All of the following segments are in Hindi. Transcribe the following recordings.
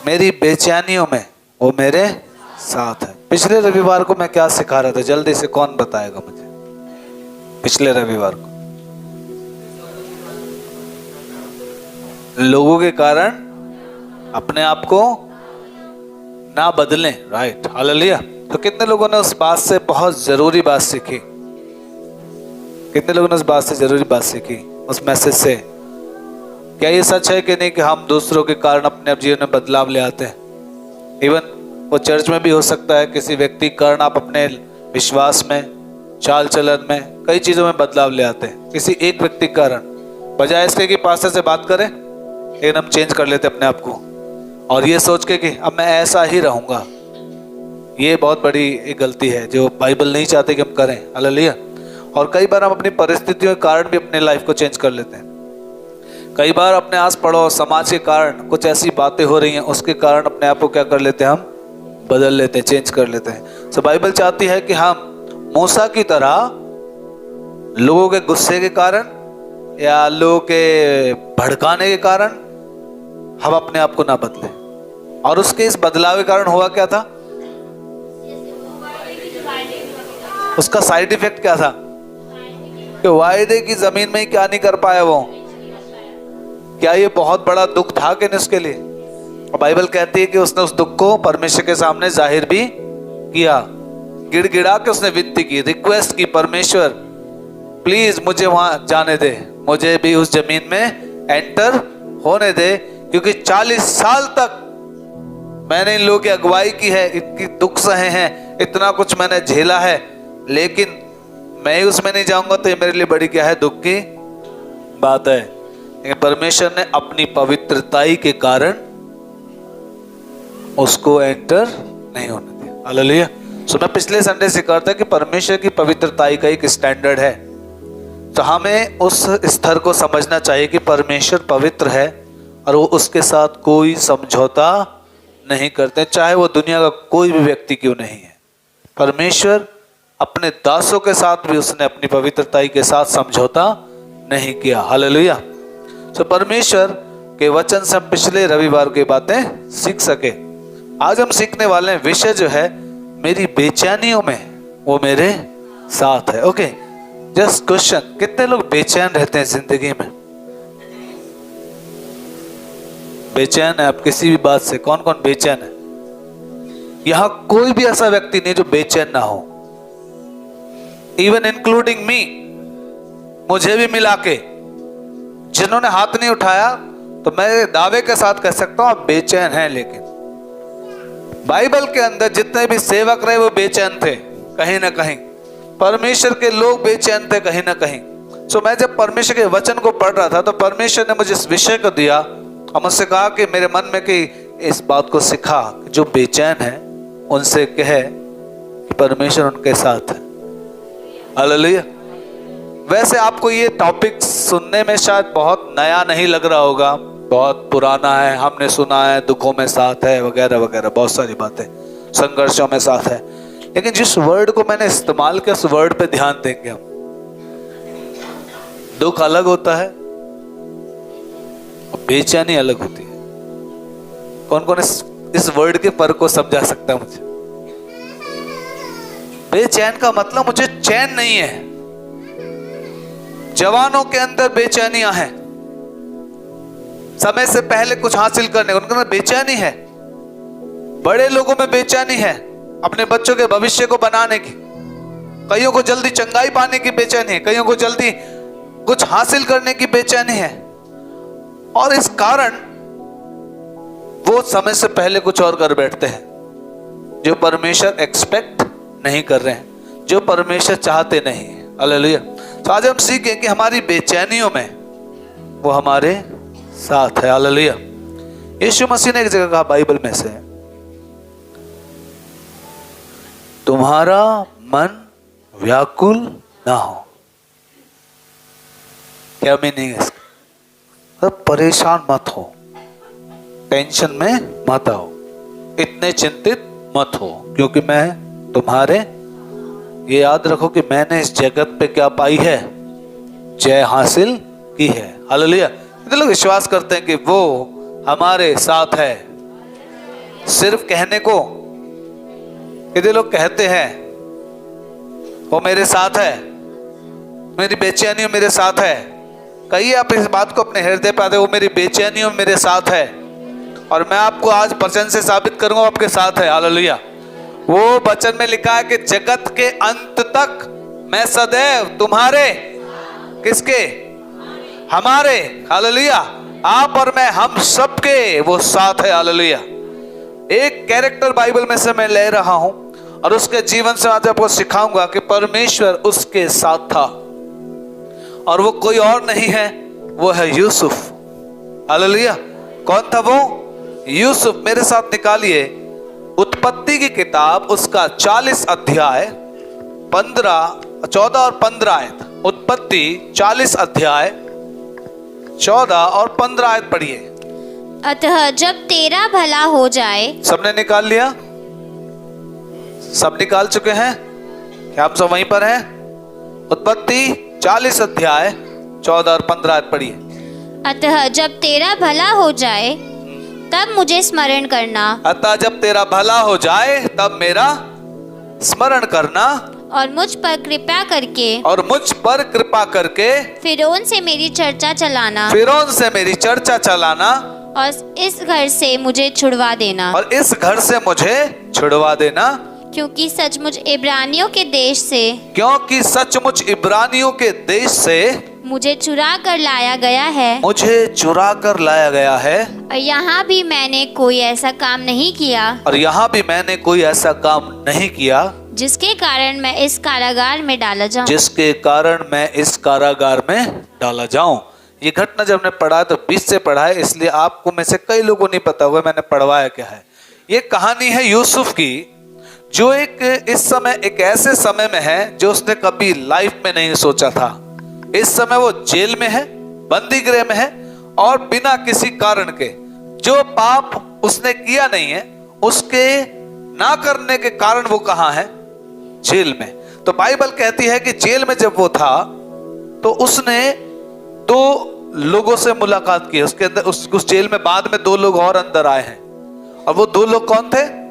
मेरी बेचैनियों में वो मेरे साथ है। पिछले रविवार को मैं क्या सिखा रहा था, जल्दी से कौन बताएगा मुझे? पिछले रविवार को लोगों के कारण अपने आप को ना बदलें, राइट, हालेलुया। तो कितने लोगों ने उस बात से बहुत जरूरी बात सीखी? कितने लोगों ने उस बात से जरूरी बात सीखी, उस मैसेज से? क्या ये सच है कि नहीं कि हम दूसरों के कारण अपने आप जीवन में बदलाव ले आते हैं? इवन वो चर्च में भी हो सकता है, किसी व्यक्ति के कारण आप अपने विश्वास में, चाल चलन में, कई चीजों में बदलाव ले आते हैं किसी एक व्यक्ति के कारण। बजाय इसके कि पास्टर से बात करें, लेकिन हम चेंज कर लेते अपने आप को और ये सोच के कि अब मैं ऐसा ही रहूंगा। ये बहुत बड़ी एक गलती है जो बाइबल नहीं चाहते कि हम करें, हालेलुया। और कई बार हम अपनी परिस्थितियों के कारण भी अपने लाइफ को चेंज कर लेते हैं। कई बार अपने आस पड़ोस समाज के कारण कुछ ऐसी बातें हो रही हैं, उसके कारण अपने आप को क्या कर लेते हैं, हम बदल लेते हैं, चेंज कर लेते हैं। तो बाइबल चाहती है कि हम मूसा की तरह लोगों के गुस्से के कारण या लोगों के भड़काने के कारण हम अपने आप को ना बदले। और उसके इस बदलाव के कारण हुआ क्या था? उसका साइड इफेक्ट क्या था? कि वायदे की जमीन में ही क्या नहीं कर पाया वो। क्या ये बहुत बड़ा दुख था कि नहीं उसके लिए? बाइबल कहती है कि उसने उस दुख को परमेश्वर के सामने जाहिर भी किया। गिड़गिड़ा के उसने विनती की, रिक्वेस्ट की, परमेश्वर प्लीज मुझे वहां जाने दे, मुझे भी उस जमीन में एंटर होने दे, क्योंकि 40 साल तक मैंने इन लोगों की अगुवाई की है, इतनी दुख सहे हैं, इतना कुछ मैंने झेला है, लेकिन मैं ही उसमें नहीं जाऊंगा तो ये मेरे लिए बड़ी क्या है, दुख की बात है। लेकिन परमेश्वर ने अपनी पवित्रताई के कारण उसको एंटर नहीं होने दिया, हालेलुया। सो मैं पिछले संडे से कहता कि परमेश्वर की पवित्रताई का एक स्टैंडर्ड है। तो हमें उस स्तर को समझना चाहिए कि परमेश्वर पवित्र है और वो उसके साथ कोई समझौता नहीं करते, चाहे वो दुनिया का कोई भी व्यक्ति क्यों नहीं है। परमेश्वर अपने दासों के साथ भी उसने अपनी पवित्रताई के साथ समझौता नहीं किया, हालेलुया। तो परमेश्वर के वचन से हम पिछले रविवार की बातें सीख सके। आज हम सीखने वाले हैं विषय जो है, मेरी बेचैनियों में वो मेरे साथ है। ओके, जस्ट क्वेश्चन, कितने लोग बेचैन रहते हैं जिंदगी में? बेचैन है आप किसी भी बात से? कौन कौन बेचैन है? यहां कोई भी ऐसा व्यक्ति नहीं जो बेचैन ना हो, इवन इंक्लूडिंग मी, मुझे भी मिला के। जिन्होंने हाथ नहीं उठाया तो मैं दावे के साथ कह सकता हूं आप बेचैन हैं। लेकिन बाइबल के अंदर जितने भी सेवक रहे वो बेचैन थे कहीं ना कहीं, परमेश्वर के लोग बेचैन थे कहीं ना कहीं। सो मैं जब परमेश्वर के वचन को पढ़ रहा था तो परमेश्वर ने मुझे इस विषय को दिया और मुझसे कहा कि मेरे मन में कि इस बात को सिखा, जो बेचैन है उनसे कहे कि परमेश्वर उनके साथ है, हालेलुया। वैसे आपको ये टॉपिक सुनने में शायद बहुत नया नहीं लग रहा होगा, बहुत पुराना है, हमने सुना है, दुखों में साथ है वगैरह वगैरह, बहुत सारी बातें, संघर्षों में साथ है। लेकिन जिस वर्ड को मैंने इस्तेमाल किया उस वर्ड पे ध्यान देंगे हम। दुख अलग होता है, बेचैनी अलग होती है। कौन कौन इस वर्ड के फर्क को समझा सकता है मुझे? बेचैन का मतलब मुझे चैन नहीं है। जवानों के अंदर बेचैनियां हैं, समय से पहले कुछ हासिल करने, उनके अंदर बेचैनी है। बड़े लोगों में बेचैनी है अपने बच्चों के भविष्य को बनाने की। कईयों को जल्दी चंगाई पाने की बेचैनी है, कईयों को जल्दी कुछ हासिल करने की बेचैनी है, और इस कारण वो समय से पहले कुछ और कर बैठते हैं जो परमेश्वर एक्सपेक्ट नहीं कर रहे हैं, जो परमेश्वर चाहते नहीं है, हालेलुया। तो आज हम सीखें कि हमारी बेचैनियों में वो हमारे साथ है, हालेलुया। यीशु मसीह ने एक जगह कहा बाइबल में से, तुम्हारा मन व्याकुल ना हो। क्या मीनिंग है इसका? तो परेशान मत हो, टेंशन में मत आओ, इतने चिंतित मत हो, क्योंकि मैं तुम्हारे, ये याद रखो कि मैंने इस जगत पे क्या पाई है, जय हासिल की है, हालेलुया। इतने लोग विश्वास करते हैं कि वो हमारे साथ है, सिर्फ कहने को, यदि लोग कहते हैं वो मेरे साथ है, मेरी बेचैनियों मेरे साथ है, कहिए आप इस बात को अपने हृदय पे आते, वो मेरी बेचैनियों मेरे साथ है, और मैं आपको आज वचन से साबित करूंगा आपके साथ है। हालेलुया। वो वचन में लिखा है कि जगत के अंत तक मैं सदैव तुम्हारे, किसके? हमारे। हालेलुया। आप और मैं, हम सबके वो साथ है। हालेलुया। एक कैरेक्टर बाइबल में से मैं ले रहा हूं और उसके जीवन से आज आपको सिखाऊंगा कि परमेश्वर उसके साथ था, और वो कोई और नहीं है, वो है यूसुफ। हालेलुया। कौन था वो? यूसुफ। मेरे साथ निकालिए उत्पत्ति की किताब, उसका 40 अध्याय 14 और 15 आयत। उत्पत्ति 40 अध्याय 14 और 15 आयत पढ़िए। अतः जब तेरा भला हो जाए। सबने निकाल लिया? सब निकाल चुके हैं क्या? आप सब वहीं पर हैं? उत्पत्ति 40 अध्याय 14 और 15 आयत पढ़िए। अतः जब तेरा भला हो जाए तब मुझे स्मरण करना। अतः जब तेरा भला हो जाए तब मेरा स्मरण करना, और मुझ पर कृपा करके, और मुझ पर कृपा करके फिरौन से मेरी चर्चा चलाना, फिरौन से मेरी चर्चा चलाना, और इस घर से मुझे छुड़वा देना, और इस घर से मुझे छुड़वा देना, क्योंकि सचमुच इब्रानियों के देश से, क्योंकि सचमुच इब्रानियों के देश से मुझे चुरा कर लाया गया है, मुझे चुरा कर लाया गया है, और यहाँ भी मैंने कोई ऐसा काम नहीं किया, और यहाँ भी मैंने कोई ऐसा काम नहीं किया जिसके कारण मैं इस कारागार में डाला जाऊं। जिसके कारण मैं इस कारागार में डाला जाऊं। ये घटना जब हमने पढ़ा तो 20 से पढ़ा है, इसलिए आपको में से कई लोगों नहीं पता होगा मैंने पढ़वाया क्या है। ये कहानी है यूसुफ की, जो एक इस समय एक ऐसे समय में है जो उसने कभी लाइफ में नहीं सोचा था। इस समय वो जेल में है, बंदी गृह में है, और बिना किसी कारण के, जो पाप उसने किया नहीं है उसके ना करने के कारण वो कहाँ है? जेल में। तो बाइबल कहती है कि जेल में जब वो था तो उसने 2 लोगों से मुलाकात की। उसके अंदर उस जेल में बाद में 2 लोग और अंदर आए हैं, और वो 2 लोग कौन थे?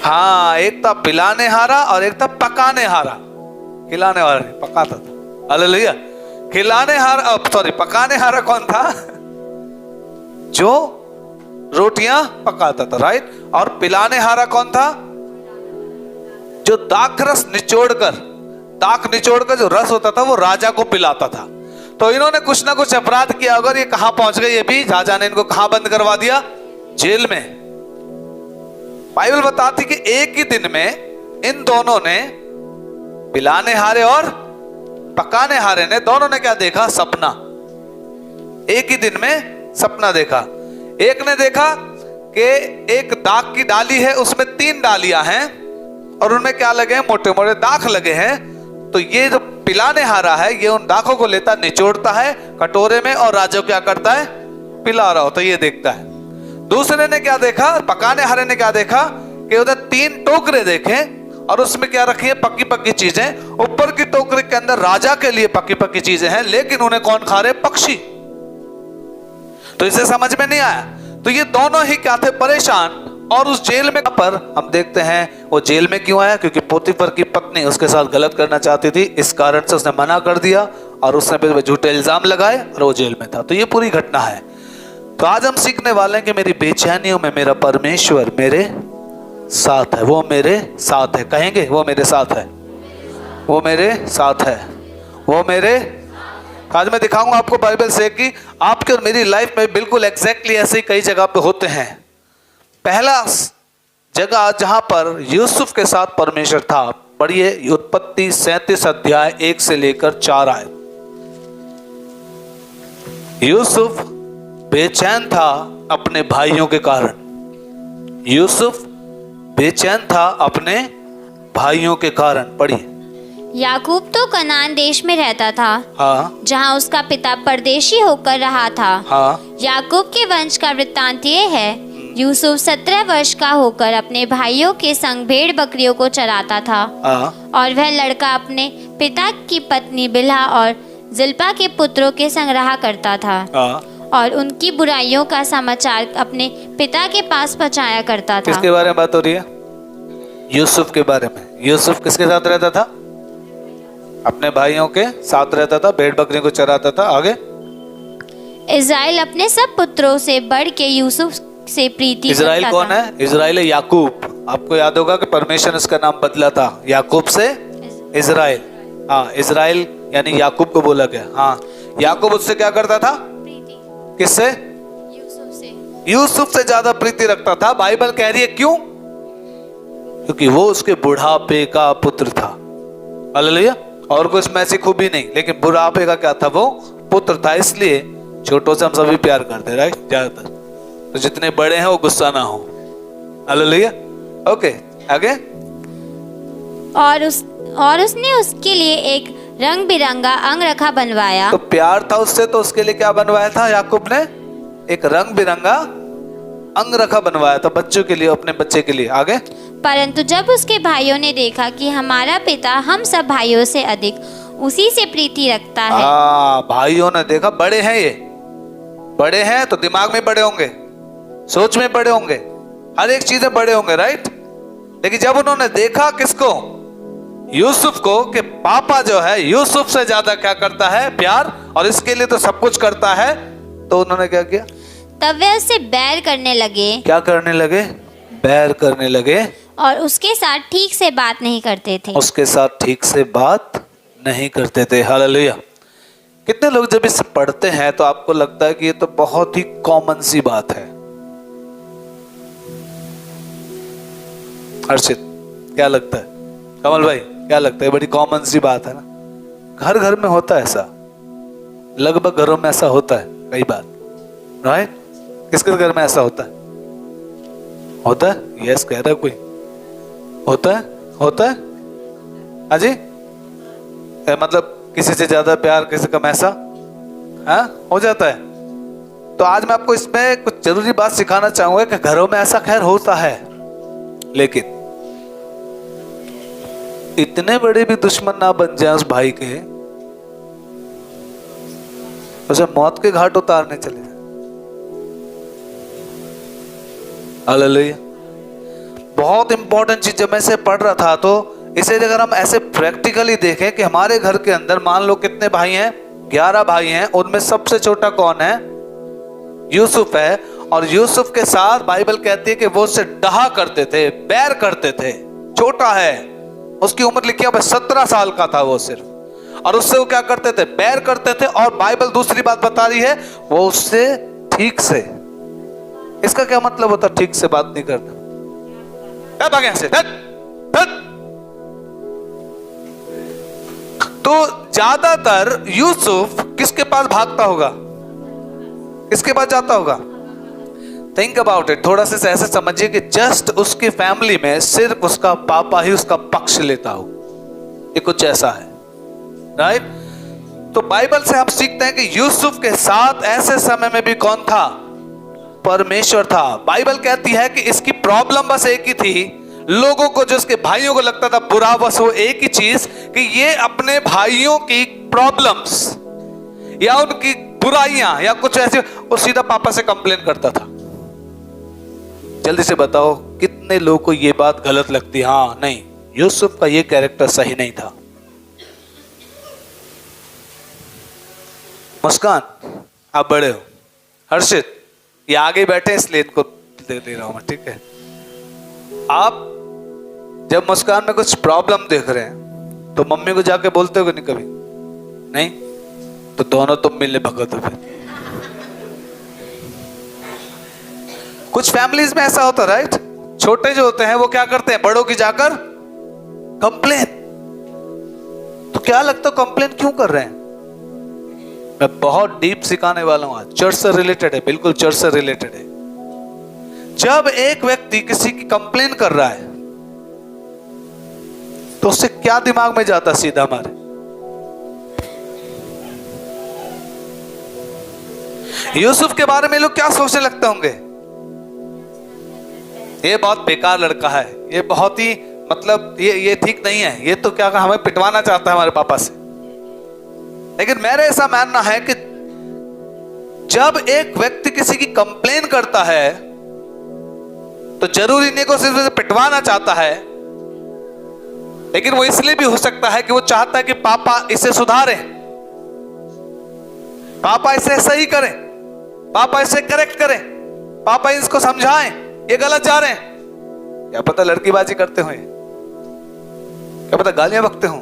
हाँ, एक था पिलाने हारा और एक था पकाने हारा। खिलाने वाला नहीं, पकाता था। हालेलुया। खिलाने हारा, सॉरी, पकाने हारा कौन था? जो रोटियां पकाता था, राइट। और पिलाने हारा कौन था? जो दाखरस निचोड़कर जो रस होता था वो राजा को पिलाता था। तो इन्होंने कुछ ना कुछ अपराध किया होगा। ये कहां पहुंच गए? ये भी राजा ने इनको कहां बंद करवा दिया? जेल में। बाइबल बताती कि एक ही दिन में इन दोनों ने, पिलाने हारे और पकाने हारे ने, दोनों ने क्या देखा? सपना। एक ही दिन में सपना देखा। एक ने देखा कि एक दाख की डाली है, उसमें 3 डालियां हैं और उनमें क्या लगे हैं? मोटे मोटे दाख लगे हैं। तो ये जो पिलाने हारा है ये उन दाखों को लेता, निचोड़ता है कटोरे में, और राजा क्या करता है? पिला रहा होता, ये देखता है। दूसरे ने क्या देखा? पकाने हारे ने क्या देखा कि उधर 3 टोकरे देखे और उसमें क्या रखी है? पक्की पक्की चीजें। ऊपर की टोकरे के अंदर राजा के लिए पक्की पक्की चीजें हैं, लेकिन उन्हें कौन खा रहे? पक्षी। तो इसे समझ में नहीं आया। तो ये दोनों ही क्या थे? परेशान। और उस जेल में पर हम देखते हैं वो जेल में क्यों आया? क्योंकि पोतीफर की पत्नी उसके साथ गलत करना चाहती थी, इस कारण से उसने मना कर दिया और उसने फिर झूठे इल्जाम लगाए और वो जेल में था। तो ये पूरी घटना है। तो आज हम सीखने वाले हैं कि मेरी बेचैनियों में मेरा परमेश्वर मेरे साथ है। वो मेरे साथ है। कहेंगे, वो मेरे साथ है, वो मेरे साथ है, वो मेरे। आज मैं दिखाऊंगा आपको बाइबल से कि आपके और मेरी लाइफ में बिल्कुल एग्जैक्टली ऐसे ही कई जगह पे होते हैं। पहला जगह जहां पर यूसुफ के साथ परमेश्वर था, पढ़िए उत्पत्ति 37 अध्याय 1 से लेकर 4 आयत। यूसुफ बेचैन था अपने भाइयों के कारण। यूसुफ बेचैन था अपने भाइयों के कारण। पढ़िए। याकूब तो कनान देश में रहता था, हाँ, जहाँ उसका पिता परदेशी होकर रहा था। हाँ। याकूब के वंश का वृत्तांत ये है, यूसुफ 17 वर्ष का होकर अपने भाइयों के संग भेड़ बकरियों को चराता था। हाँ। और वह लड़का अपने पिता की पत्नी बिल्हा और जिल्पा के पुत्रों के संग रहा करता था। हाँ। और उनकी बुराइयों का समाचार अपने पिता के पास पहुंचाया करता था। किसके बारे में बात हो रही है? यूसुफ के बारे में। यूसुफ किसके साथ रहता था? अपने भाइयों के साथ रहता था, भेड़ बकरी को चराता था। आगे, इज़राइल अपने सब पुत्रों से बढ़ के यूसुफ से प्रीति इज़राइल करता कौन था। है? इज़राइल है याकूब। आपको याद होगा कि परमेश्वर ने इसका नाम बदला था, याकूब से इज़राइल। हाँ, इज़राइल यानी याकूब को बोला गया। हाँ, याकूब उससे क्या करता था? प्रीति किससे? यूसुफ से। यूसुफ से ज्यादा प्रीति रखता था। बाइबल कह रही है क्यों? क्योंकि वो उसके बुढ़ापे का पुत्र था। हालेलुया। और कुछ में ऐसी खूबी नहीं, लेकिन बुढ़ापे का क्या था? वो पुत्र था। इसलिए छोटों से हम सभी प्यार करते हैं, राइट? ज्यादातर तो जितने बड़े हैं वो गुस्सा ना हो। हालेलुया। ओके, आगे। और उसने उसके लिए एक रंग बिरंगा अंगरखा बनवाया। तो प्यार था उससे, तो उसके लिए क्या बनवाया था याकूब ने? एक रंग बिरंगा अंगरखा बनवाया था बच्चों के लिए, अपने बच्चे के लिए। आगे। परंतु जब उसके भाइयों ने देखा कि हमारा पिता हम सब भाइयों से अधिक उसी से प्रीति रखता है। भाइयों ने देखा, बड़े हैं ये, बड़े हैं तो दिमाग में बड़े होंगे, सोच में बड़े होंगे, हर एक चीज में बड़े होंगे, राइट? लेकिन जब उन्होंने देखा किसको? यूसुफ को, कि पापा जो है यूसुफ से ज्यादा क्या करता है? प्यार, और इसके लिए तो सब कुछ करता है, तो उन्होंने क्या किया? तब वे उससे बैर करने लगे। क्या करने लगे? बैर करने लगे। और उसके साथ ठीक से बात नहीं करते थे। उसके साथ ठीक से बात नहीं करते थे। हालेलुया। कितने लोग जब इसे पढ़ते हैं तो आपको लगता है कि ये तो बहुत ही कॉमन सी बात है। हर्षित, क्या लगता है? कमल भाई, क्या लगता है? बड़ी कॉमन सी बात है ना? घर घर में होता है ऐसा, लगभग घरों में ऐसा होता है कई बार, राइट? किसके घर में ऐसा होता है? होता है? यस कह रहा है कोई? होता है? होता है? हाँ जी। मतलब किसी से ज्यादा प्यार, किसी कम, ऐसा हाँ हो जाता है। तो आज मैं आपको इसमें कुछ जरूरी बात सिखाना चाहूंगा कि घरों में ऐसा खैर होता है, लेकिन इतने बड़े भी दुश्मन ना बन जाए उस भाई के, उसे मौत के घाट उतारने चले जाए। हालेलुया। बहुत इंपॉर्टेंट चीज। जब मैं इसे पढ़ रहा था तो इसे अगर हम ऐसे प्रैक्टिकली देखें कि हमारे घर के अंदर मान लो कितने भाई हैं? 11 भाई हैं। उनमें सबसे छोटा कौन है? यूसुफ है। और यूसुफ के साथ बाइबल कहती है कि वो उससे डहा करते थे, बैर करते थे। छोटा है, उसकी उम्र लिखी है 17 साल का था वो सिर्फ, और उससे वो क्या करते थे? बैर करते थे। और बाइबल दूसरी बात बता रही है, वो उससे ठीक से, इसका क्या मतलब होता? ठीक से बात नहीं करना। भाग यहां से, तो ज्यादातर यूसुफ किसके पास भागता होगा? किसके पास जाता होगा? Think about it. थोड़ा सा ऐसे समझिए कि जस्ट उसकी फैमिली में सिर्फ उसका पापा ही उसका पक्ष लेता हो, ये कुछ ऐसा है, राइट? तो बाइबल से हम सीखते हैं कि यूसुफ के साथ ऐसे समय में भी कौन था? परमेश्वर था। बाइबल कहती है कि इसकी प्रॉब्लम बस एक ही थी, लोगों को, जो उसके भाइयों को लगता था बुरा, बस वो एक ही चीज कि ये अपने भाइयों की प्रॉब्लम्स या उनकी बुराइयां या कुछ ऐसे, वो सीधा पापा से कंप्लेन करता था। जल्दी से बताओ कितने लोगों को ये बात गलत लगती? हाँ, नहीं, यूसुफ का ये कैरेक्टर सही नहीं था। मुस्कान, आप बड़े हो। हर्षित, ये आगे बैठे इसलिए इनको दे रहा हूं मैं, ठीक है? आप जब मुस्कान में कुछ प्रॉब्लम देख रहे हैं तो मम्मी को जाके बोलते हो नहीं कभी? नहीं? तो दोनों तुम मिलने भगत हो। फिर कुछ फैमिलीज में ऐसा होता है, राइट? छोटे जो होते हैं वो क्या करते हैं? बड़ों की जाकर कंप्लेन। तो क्या लगता है कंप्लेन क्यों कर रहे हैं? मैं बहुत डीप सिखाने वाला हूं आज, चर्च से रिलेटेड है, बिल्कुल चर्च से रिलेटेड है। जब एक व्यक्ति किसी की कंप्लेन कर रहा है तो उससे क्या दिमाग में जाता सीधा हमारे? यूसुफ के बारे में लोग क्या सोचने लगते होंगे? ये बहुत बेकार लड़का है, ये बहुत ही, मतलब ये ठीक नहीं है, ये तो क्या हमें पिटवाना चाहता है हमारे पापा से। लेकिन मेरा ऐसा मानना है कि जब एक व्यक्ति किसी की कंप्लेन करता है तो जरूरी नहीं को सिर्फ पिटवाना चाहता है, लेकिन वो इसलिए भी हो सकता है कि वो चाहता है कि पापा इसे सुधारें, पापा इसे सही करें, पापा इसे करेक्ट करें, पापा इसको समझाएं, ये गलत जा रहे हैं। क्या पता लड़कीबाजी करते हो, क्या पता गालियां बकते हो,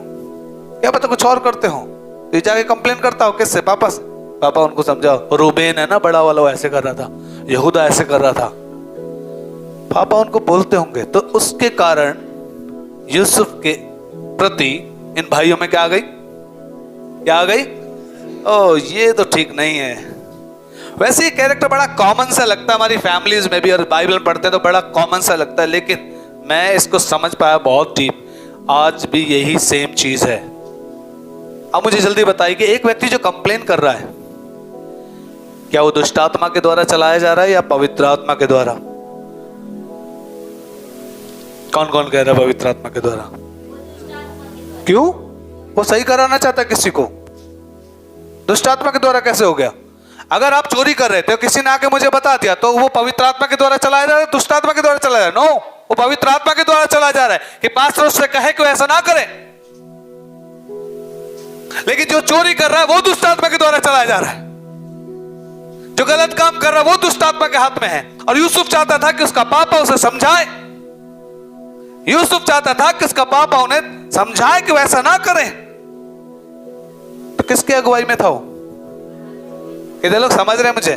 क्या पता कुछ और करते हो। तो जाके कंप्लेन करता हो किससे? पापा से। पापा उनको समझाओ। रूबेन है ना बड़ा वाला, वो ऐसे कर रहा था, यहूदा ऐसे कर रहा था, पापा उनको बोलते होंगे। तो उसके कारण यूसुफ के प्रति इन भाइयों में क्या आ गई? क्या आ गई? ओ ये तो ठीक नहीं है। वैसे ये कैरेक्टर बड़ा कॉमन सा लगता है हमारी फैमिलीज में भी, और बाइबल पढ़ते हैं तो बड़ा कॉमन सा लगता है, लेकिन मैं इसको समझ पाया बहुत डीप। आज भी यही सेम चीज है। अब मुझे जल्दी बताइए कि एक व्यक्ति जो कंप्लेन कर रहा है, क्या वो दुष्ट आत्मा के द्वारा चलाया जा रहा है या पवित्र आत्मा के द्वारा? कौन कौन कह रहा है पवित्र आत्मा के द्वारा? क्यों? वो सही कराना चाहता है किसी को। दुष्ट आत्मा के द्वारा कैसे हो गया? अगर आप चोरी कर रहे थे, किसी ने आके मुझे बता दिया, तो वो पवित्र आत्मा के द्वारा चलाया जा रहा है, दुष्ट आत्मा के द्वारा चलाया जा रहा है? नो, वो पवित्र आत्मा के द्वारा चलाया जा रहा है कि पास्टर उससे कहे कि ऐसा ना करे। लेकिन जो चोरी कर रहा है वो दुष्ट आत्मा के द्वारा चलाया जा रहा है, जो गलत काम कर रहा है वो दुष्ट आत्मा के हाथ में है। और यूसुफ चाहता था कि उसका पापा उसे समझाए, यूसुफ चाहता था कि उसका पापा उन्हें समझाए कि वैसा ना करें। तो किसकी अगुवाई में था वो? कितने लोग समझ रहे हैं मुझे?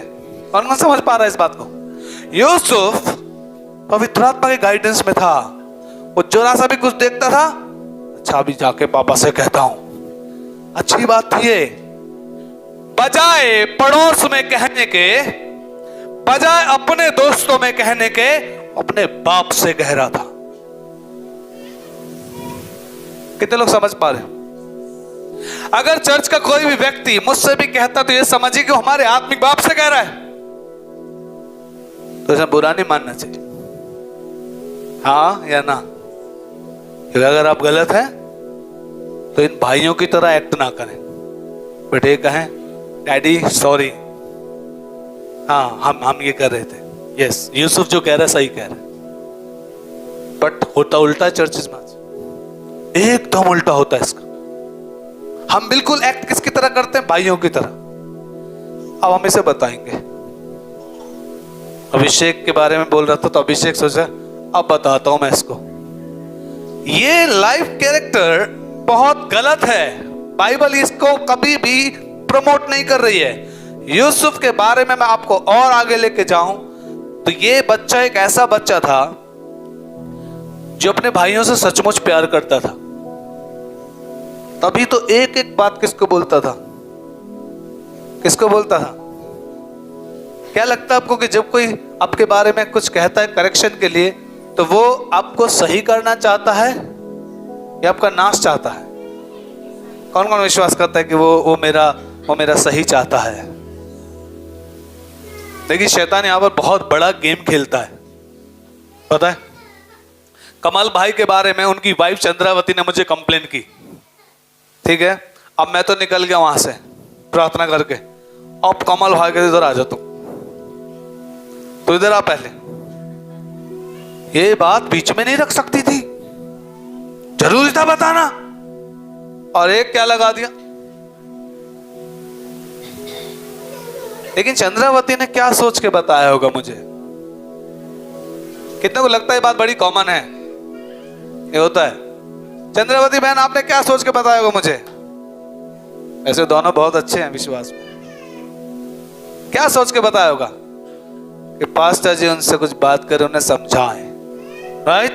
कौन कौन समझ पा रहा है इस बात को? यूसुफ पवित्र आत्मा के गाइडेंस में था। वो जरा सा भी कुछ देखता था, अच्छा अभी जाके पापा से कहता हूं। अच्छी बात थी ये। बजाय पड़ोस में कहने के, बजाय अपने दोस्तों में कहने के, अपने बाप से कह रहा था। कितने लोग समझ पा रहे? अगर चर्च का कोई भी व्यक्ति मुझसे भी कहता तो ये समझिए कि हमारे आत्मिक बाप से कह रहा है, तो इसे बुरा नहीं मानना चाहिए। हाँ या ना? क्योंकि अगर आप गलत हैं तो इन भाइयों की तरह एक्ट ना करें। बेटे कहें डैडी सॉरी, हाँ हम ये कर रहे थे, यस यूसुफ जो कह रहा है सही कह रहा है। बट होता उल्टा चर्चेस में, एकदम उल्टा होता है इसका। हम बिल्कुल एक्ट किसकी तरह करते हैं? भाइयों की तरह। अब हम इसे बताएंगे। अभिषेक के बारे में बोल रहा था तो अभिषेक सोचा अब बताता हूं मैं इसको। ये लाइफ कैरेक्टर बहुत गलत है, बाइबल इसको कभी भी प्रमोट नहीं कर रही है। यूसुफ के बारे में मैं आपको और आगे लेके जाऊं तो ये बच्चा एक ऐसा बच्चा था जो अपने भाइयों से सचमुच प्यार करता था। तभी तो एक एक बात किसको बोलता था? किसको बोलता था? क्या लगता है आपको कि जब कोई आपके बारे में कुछ कहता है करेक्शन के लिए, तो वो आपको सही करना चाहता है या आपका नाश चाहता है? कौन कौन विश्वास करता है कि वो मेरा सही चाहता है? लेकिन शैतान यहां पर बहुत बड़ा गेम खेलता है, पता है? कमल भाई के बारे में उनकी वाइफ चंद्रावती ने मुझे कंप्लेन की, ठीक है? अब मैं तो निकल गया वहां से प्रार्थना करके। अब कमल भाई के इधर आ जा, तू इधर आ पहले। ये बात बीच में नहीं रख सकती थी, जरूरी था बताना। और एक क्या लगा दिया। लेकिन चंद्रावती ने क्या सोच के बताया होगा मुझे? कितने को लगता है ये बात बड़ी कॉमन है? ये होता है। चंद्रावती बहन आपने क्या सोच के बताया होगा मुझे? ऐसे दोनों बहुत अच्छे हैं विश्वास में। क्या सोच के बताया होगा? कि पास्टर जी उनसे कुछ बात करें, उन्हें समझाएं, राइट?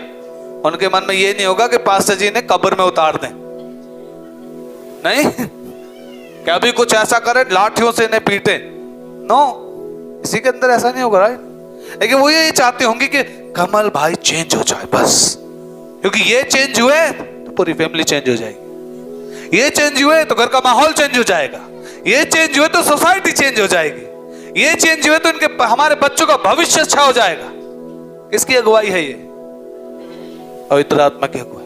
उनके मन में ये नहीं होगा कि पास्टर जी ने कब्र में उतार दें, नहीं? क्या भी कुछ ऐसा करे लाठियों से इन्हें पीटे, नो, इसी के अंदर ऐसा नहीं होगा, राइट? लेकिन वो ये चाहते होंगे कि कमल भाई चेंज हो जाए बस, क्योंकि ये चेंज हुए तो पूरी फैमिली चेंज हो जाएगी, ये चेंज हुए तो घर का माहौल चेंज हो जाएगा, ये चेंज हुए तो सोसाइटी चेंज हो जाएगी, ये चेंज हुए तो इनके हमारे बच्चों का भविष्य अच्छा हो जाएगा। किसकी अगुवाई है ये? पवित्र आत्मा की अगुवाई।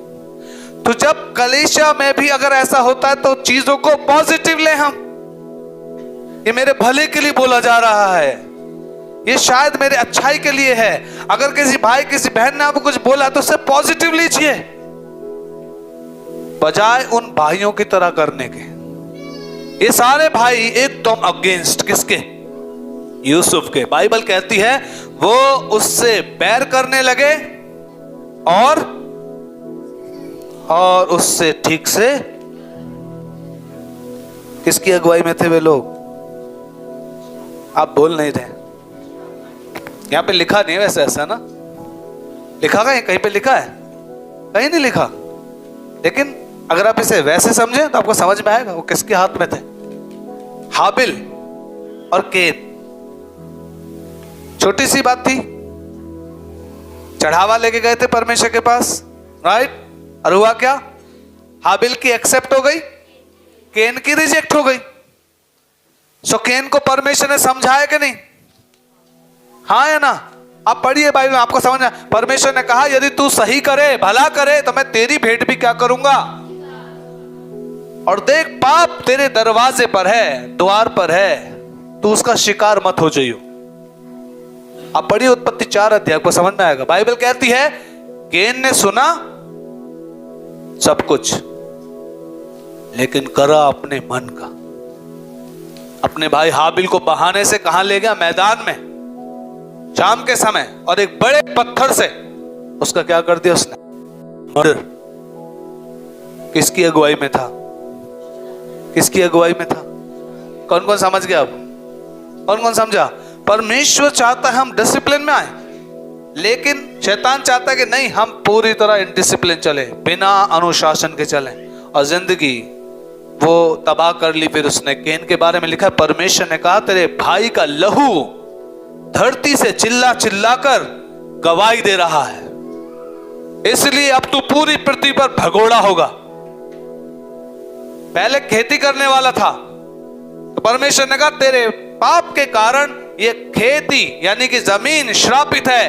तो जब कलीसिया में भी अगर ऐसा होता है तो चीजों को पॉजिटिव ले हम, ये मेरे भले के लिए बोला जा रहा है, ये शायद मेरे अच्छाई के लिए है। अगर किसी भाई किसी बहन ने आपको कुछ बोला तो उससे पॉजिटिव लीजिए, बजाय उन भाइयों की तरह करने के। ये सारे भाई एकदम अगेंस्ट किसके? यूसुफ के। बाइबल कहती है वो उससे बैर करने लगे और उससे ठीक से, किसकी अगुवाई में थे वे लोग? आप बोल नहीं रहे। यहां पे लिखा नहीं है वैसे, ऐसा ना लिखा है? कहीं पे लिखा है? कहीं नहीं लिखा। लेकिन अगर आप इसे वैसे समझे तो आपको समझ में आएगा वो किसके हाथ में थे। हाबिल और केन। छोटी सी बात थी, चढ़ावा लेके गए थे परमेश्वर के पास, राइट? और हुआ क्या? हाबिल की एक्सेप्ट हो गई, केन की रिजेक्ट हो गई। सो केन को परमेश्वर ने समझाया कि नहीं? हाँ या ना? आप पढ़िए बाइबल में, आपको समझ में। परमेश्वर ने कहा यदि तू सही करे, भला करे, तो मैं तेरी भेंट भी क्या करूंगा। और देख पाप तेरे दरवाजे पर है, द्वार पर है, तू उसका शिकार मत हो जाइयो। आप पढ़िए उत्पत्ति 4 अध्याय, आपको समझ में आएगा। बाइबल कहती है केन ने सुना सब कुछ, लेकिन करा अपने मन का। अपने भाई हाबिल को बहाने से कहां ले गया? मैदान में शाम के समय, और एक बड़े पत्थर से उसका क्या कर दिया उसने? मर्डर। किसकी अगुवाई में था? किसकी अगुवाई में था? कौन कौन समझ गया? अब कौन कौन समझा? परमेश्वर चाहता है हम डिसिप्लिन में आए, लेकिन शैतान चाहता है कि नहीं, हम पूरी तरह इनडिसिप्लिन चले, बिना अनुशासन के चले, और जिंदगी वो तबाह कर ली। फिर उसने केन के बारे में लिखा है, परमेश्वर ने कहा तेरे भाई का लहू धरती से चिल्ला चिल्ला कर गवाही दे रहा है, इसलिए अब तू पूरी पृथ्वी पर भगोड़ा होगा। पहले खेती करने वाला था, तो परमेश्वर ने कहा तेरे पाप के कारण ये खेती यानी कि जमीन श्रापित है,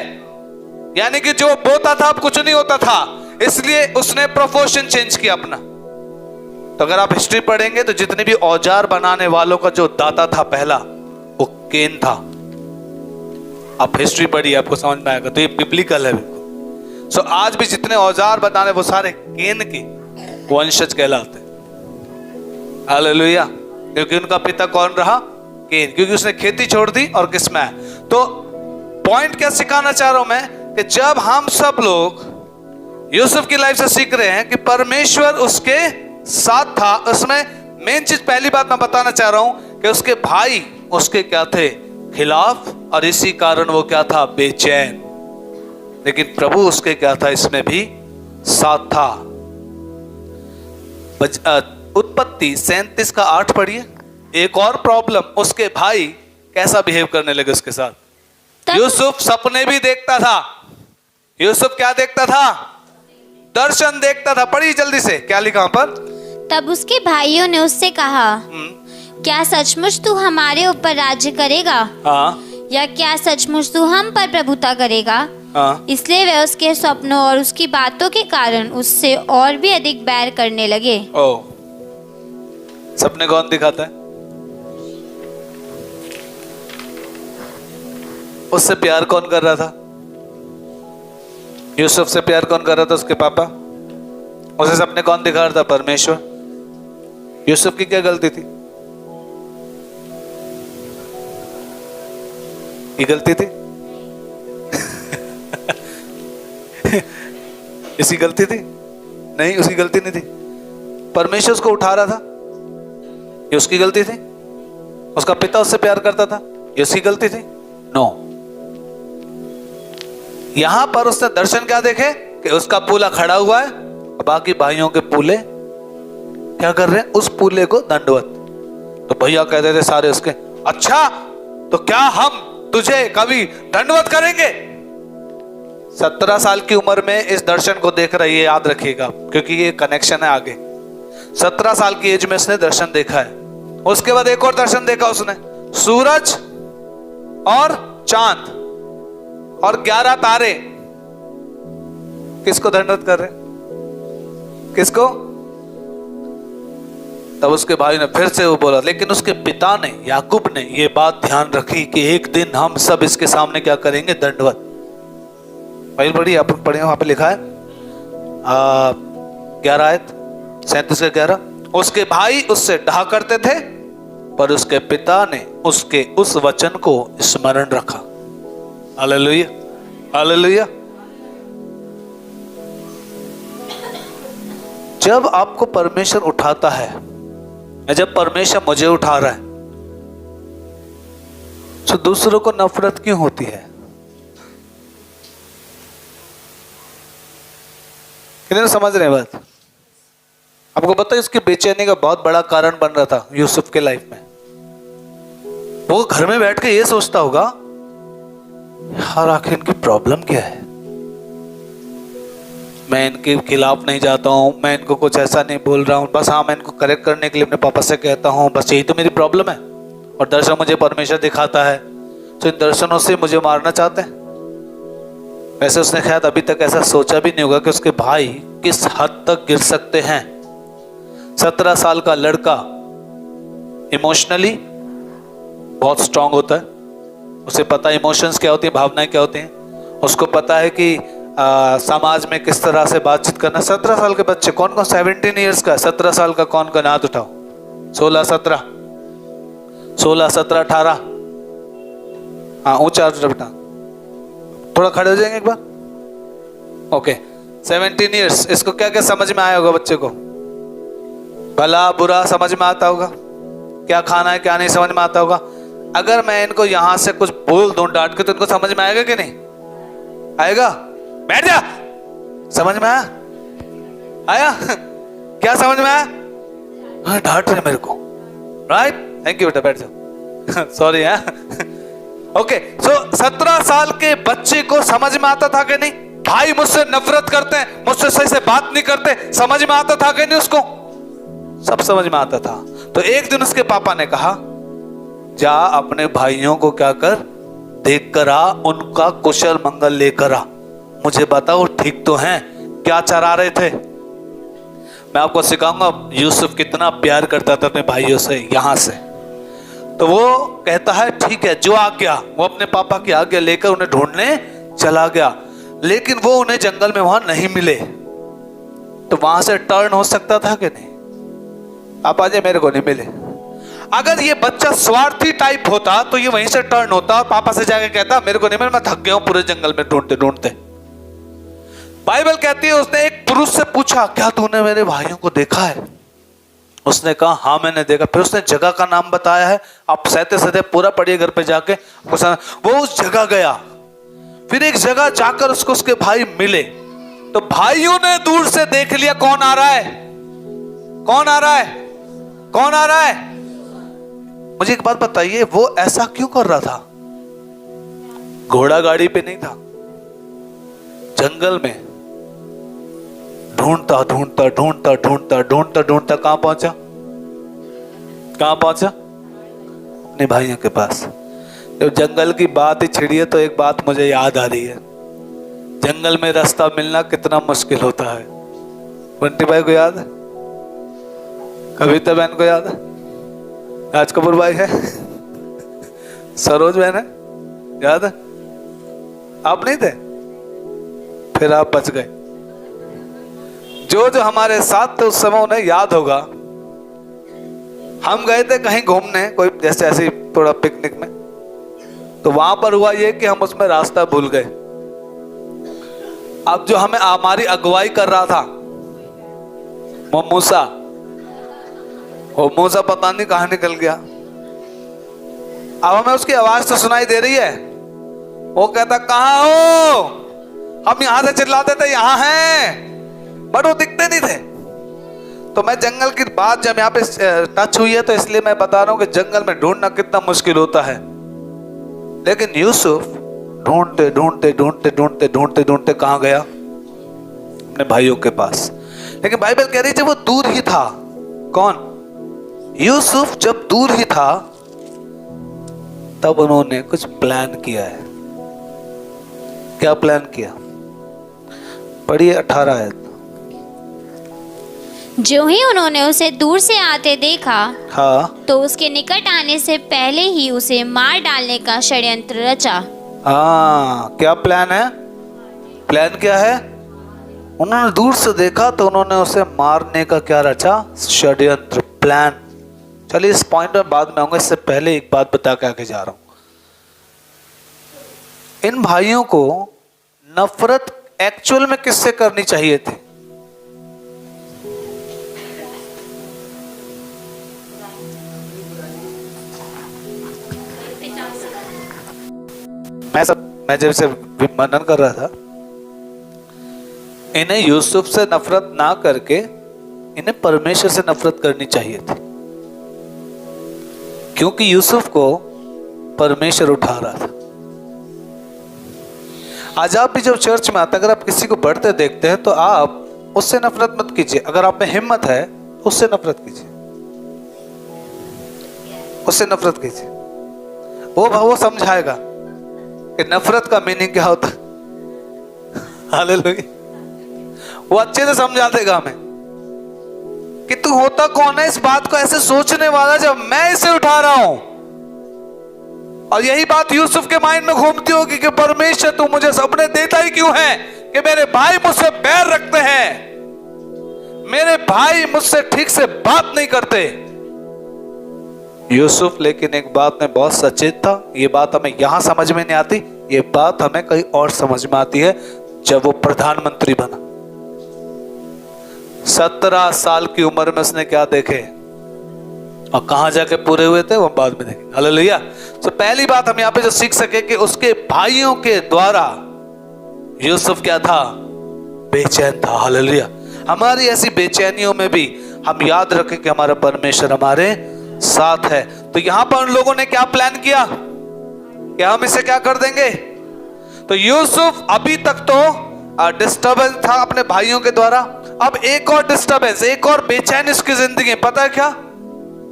यानी कि जो बोता था अब कुछ नहीं होता था, इसलिए उसने प्रोफेशन चेंज किया अपना। तो अगर आप हिस्ट्री पढ़ेंगे तो जितने भी औजार बनाने वालों का जो दाता था पहला, वो केन था। आप हिस्ट्री पढ़िए, आपको समझ में आएगा। तो ये बिब्लिकल है बिल्कुल। सो आज भी जितने औजार बनाने वो सारे केन के वंशज कहलाते हैं। हालेलुया। क्योंकि उनका पिता कौन रहा? केन। क्योंकि उसने खेती छोड़ दी और किस में आया। तो पॉइंट क्या सिखाना चाह रहा हूं मैं, कि जब हम सब लोग यूसुफ की लाइफ से सीख रहे हैं कि परमेश्वर उसके साथ था, उसमें मेन चीज पहली बात मैं बताना चाह रहा हूं कि उसके भाई उसके क्या थे? खिलाफ, और इसी कारण वो क्या था? बेचैन। लेकिन प्रभु उसके क्या था? इसमें भी साथ था। उत्पत्ति 37 का 8 पढ़िए। एक और प्रॉब्लम, उसके भाई कैसा बिहेव करने लगे उसके साथ। यूसुफ सपने भी देखता था। यूसुफ क्या देखता था? दर्शन देखता था। पढ़िए जल्दी से, क्या लिखा वहां पर? तब उसके भाइयों ने उससे कहा, क्या सचमुच तू हमारे ऊपर राज्य करेगा? हाँ। या क्या सचमुच तू हम पर प्रभुता करेगा? हाँ। इसलिए वे उसके सपनों और उसकी बातों के कारण उससे और भी अधिक बैर करने लगे। ओ, सपने कौन दिखाता है? उससे प्यार कौन कर रहा था? यूसुफ से प्यार कौन कर रहा था? उसके पापा। उसे सपने कौन दिखा रहा था? परमेश्वर। यूसुफ की क्या गलती थी? ये गलती थी? इसकी गलती थी? नहीं, उसकी गलती नहीं थी। परमेश्वर उसको उठा रहा था, ये उसकी गलती थी। उसका पिता उससे प्यार करता था, ये उसकी गलती थी? नो। यहां पर उसने दर्शन क्या देखे कि उसका पूला खड़ा हुआ है और बाकी भाइयों के पूले क्या कर रहे हैं? उस पूले को दंडवत। तो भैया कहते थे सारे उसके, अच्छा तो क्या हम तुझे कभी दंडवत करेंगे? 17 साल की उम्र में इस दर्शन को देख रही है, याद रखिएगा, क्योंकि ये कनेक्शन है आगे। 17 साल की एज में उसने दर्शन देखा है। उसके बाद एक और दर्शन देखा उसने, सूरज और चांद और 11 तारे किसको दंडवत कर रहे? किसको? तब उसके भाई ने फिर से वो बोला, लेकिन उसके पिता ने, याकूब ने ये बात ध्यान रखी कि एक दिन हम सब इसके सामने क्या करेंगे, दंडवत। भाई पढ़िए, आप पढ़िए, वहां पे लिखा है 11 आयत 37 के 11। उसके भाई उससे डहा करते थे, पर उसके पिता ने उसके उस वचन को स्मरण रखा। Hallelujah, hallelujah. जब आपको परमेश्वर उठाता है, जब परमेश्वर मुझे उठा रहा है, तो दूसरों को नफरत क्यों होती है? कितने समझ रहे हैं बात? आपको पता है इसकी बेचैनी का बहुत बड़ा कारण बन रहा था यूसुफ के लाइफ में। वो घर में बैठ के ये सोचता होगा, यार आखिर इनकी प्रॉब्लम क्या है, मैं इनके खिलाफ नहीं जाता हूँ, मैं इनको कुछ ऐसा नहीं बोल रहा हूँ, बस हाँ मैं इनको करेक्ट करने के लिए अपने पापा से कहता हूँ, बस यही तो मेरी प्रॉब्लम है। और दर्शन मुझे परमेश्वर दिखाता है, तो इन दर्शनों से मुझे मारना चाहते हैं। वैसे उसने शायद अभी तक ऐसा सोचा भी नहीं होगा कि उसके भाई किस हद तक गिर सकते हैं। 17 साल का लड़का इमोशनली बहुत स्ट्रांग होता है, उसे पता है इमोशंस क्या होती है, भावनाएं क्या होती हैं, उसको पता है कि समाज में किस तरह से बातचीत करना। 17 साल के बच्चे, कौन कौन 17 ईयर्स का, 17 साल का कौन कौन, हाथ उठाओ। 16 17 18, हाँ ऊंचा बेटा, थोड़ा खड़े हो जाएंगे एक बार। Okay, 17 years. इसको क्या क्या समझ में आया होगा बच्चे को? भला बुरा समझ में आता होगा, क्या खाना है क्या नहीं समझ में आता होगा। अगर मैं इनको यहां से कुछ बोल दूं डांट के, तो इनको समझ में आएगा कि नहीं आएगा? बैठ जा, समझ में आया? आया? क्या समझ में आया? हाँ, डांट रहे मेरे को, राइट? थैंक यू बेटा, बैठ जाओ। सॉरी है। ओके, सो 17 साल के बच्चे को समझ में आता था कि नहीं, भाई मुझसे नफरत करते हैं, मुझसे सही से बात नहीं करते, समझ में आता था कि नहीं? उसको सब समझ में आता था। तो एक दिन उसके पापा ने कहा, जा अपने भाइयों को क्या कर, देख कर आ, उनका कुशल मंगल लेकर आ, मुझे बताओ ठीक तो हैं, क्या चरा रहे थे। मैं आपको सिखाऊंगा यूसुफ कितना प्यार करता था अपने भाइयों से यहां से। तो वो कहता है ठीक है, जो आज्ञा, वो अपने पापा की आज्ञा लेकर उन्हें ढूंढने चला गया, लेकिन वो उन्हें जंगल में वहां नहीं मिले। तो वहां से टर्न हो सकता था कि नहीं? आप आजे, मेरे को नहीं मिले। अगर ये बच्चा स्वार्थी टाइप होता तो ये वहीं से टर्न होता और पापा से जाके कहता मेरे को नहीं मिला, मैं थक गया हूं पूरे जंगल में ढूंढते ढूंढते। बाइबल कहती है उसने एक पुरुष से पूछा, क्या तूने मेरे भाइयों को देखा है? उसने कहा हाँ मैंने देखा। फिर उसने जगह का नाम बताया है, आप सहते सहते पूरा पढ़िए घर पे जाके। वो उस जगह गया, फिर एक जगह जाकर उसको उसके भाई मिले। तो भाइयों ने दूर से देख लिया कौन आ रहा है, कौन आ रहा है, कौन आ रहा है। मुझे एक बात बताइए, वो ऐसा क्यों कर रहा था? घोड़ा गाड़ी पे नहीं था, जंगल में ढूंढता ढूंढता ढूंढता ढूंढता ढूंढता ढूंढता कहां पहुंचा? कहां पहुंचा? अपने भाइयों के पास। जब जंगल की बात ही छिड़ी है तो एक बात मुझे याद आ रही है, जंगल में रास्ता मिलना कितना मुश्किल होता है। बंटी भाई को याद है? कविता बहन को याद है? राज कपूर भाई है? सरोज बहन है? याद है? आप नहीं थे? फिर आप बच गए। जो जो हमारे साथ थे उस समय उन्हें याद होगा। हम गए थे कहीं घूमने, कोई जैसे ऐसी थोड़ा पिकनिक में, तो वहां पर हुआ ये कि हम उसमें रास्ता भूल गए। अब जो हमें हमारी अगुवाई कर रहा था वो मूसा पता नहीं कहां निकल गया। अब हमें उसकी आवाज तो सुनाई दे रही है, वो कहता कहां हो? हम यहां से चिल्लाते थे यहां हैं, बट वो दिखते नहीं थे। तो मैं जंगल की बात जब यहाँ पे टच हुई है तो इसलिए मैं बता रहा हूं कि जंगल में ढूंढना कितना मुश्किल होता है। लेकिन यूसुफ ढूंढते ढूंढते ढूंढते ढूंढते ढूंढते ढूंढते कहां गया? अपने भाइयों के पास। लेकिन बाइबल कह रही है जब वो दूर ही था, कौन? यूसुफ जब दूर ही था तब उन्होंने कुछ प्लान किया है। क्या प्लान किया? पढ़िए 18 आयत। जो ही उन्होंने उसे दूर से आते देखा हाँ तो उसके निकट आने से पहले ही उसे मार डालने का षड्यंत्र रचा। हाँ, क्या प्लान है? प्लान क्या है? उन्होंने दूर से देखा तो उन्होंने उसे मारने का क्या रचा? षड्यंत्र, प्लान। चलिए इस पॉइंट में बाद में आऊंगा, इससे पहले एक बात बता के आगे जा रहा हूं। इन भाइयों को नफरत एक्चुअल में किससे करनी चाहिए थी? मैं जब से मनन कर रहा था, इन्हें यूसुफ से नफरत ना करके इन्हें परमेश्वर से नफरत करनी चाहिए थी, क्योंकि यूसुफ को परमेश्वर उठा रहा था। आज आप भी जब चर्च में आते हैं, अगर आप किसी को बढ़ते देखते हैं तो आप उससे नफरत मत कीजिए। अगर आप में हिम्मत है उससे नफरत कीजिए, उससे नफरत कीजिए। वो समझाएगा कि नफरत का मीनिंग क्या होता है। हालेलुया। वो अच्छे से समझा देगा हमें कि तू होता कौन है इस बात को ऐसे सोचने वाला जब मैं इसे उठा रहा हूं। और यही बात यूसुफ के माइंड में घूमती होगी कि परमेश्वर तू मुझे सपने देता ही क्यों है कि मेरे भाई मुझसे बैर रखते हैं, मेरे भाई मुझसे ठीक से बात नहीं करते। यूसुफ लेकिन एक बात में बहुत सचेत था। ये बात हमें यहां समझ में नहीं आती, ये बात हमें कहीं और समझ में आती है जब वो प्रधानमंत्री बना। 17 साल की उम्र में उसने क्या देखे और कहां जाके पूरे हुए थे वो बाद में देखेंगे। हालेलुया। तो पहली बात हम यहां पे जो सीख सके कि उसके भाइयों के द्वारा यूसुफ क्या था? बेचैन था। हालेलुया। हमारी ऐसी बेचैनियों में भी हम याद रखें कि हमारा परमेश्वर हमारे साथ है। तो यहां पर उन लोगों ने क्या प्लान किया कि हम इसे क्या कर देंगे? तो यूसुफ अभी तक तो डिस्टर्बेंस था अपने भाइयों के द्वारा। अब एक और डिस्टर्बेंस, एक और बेचैनी उसकी जिंदगी में, पता है क्या?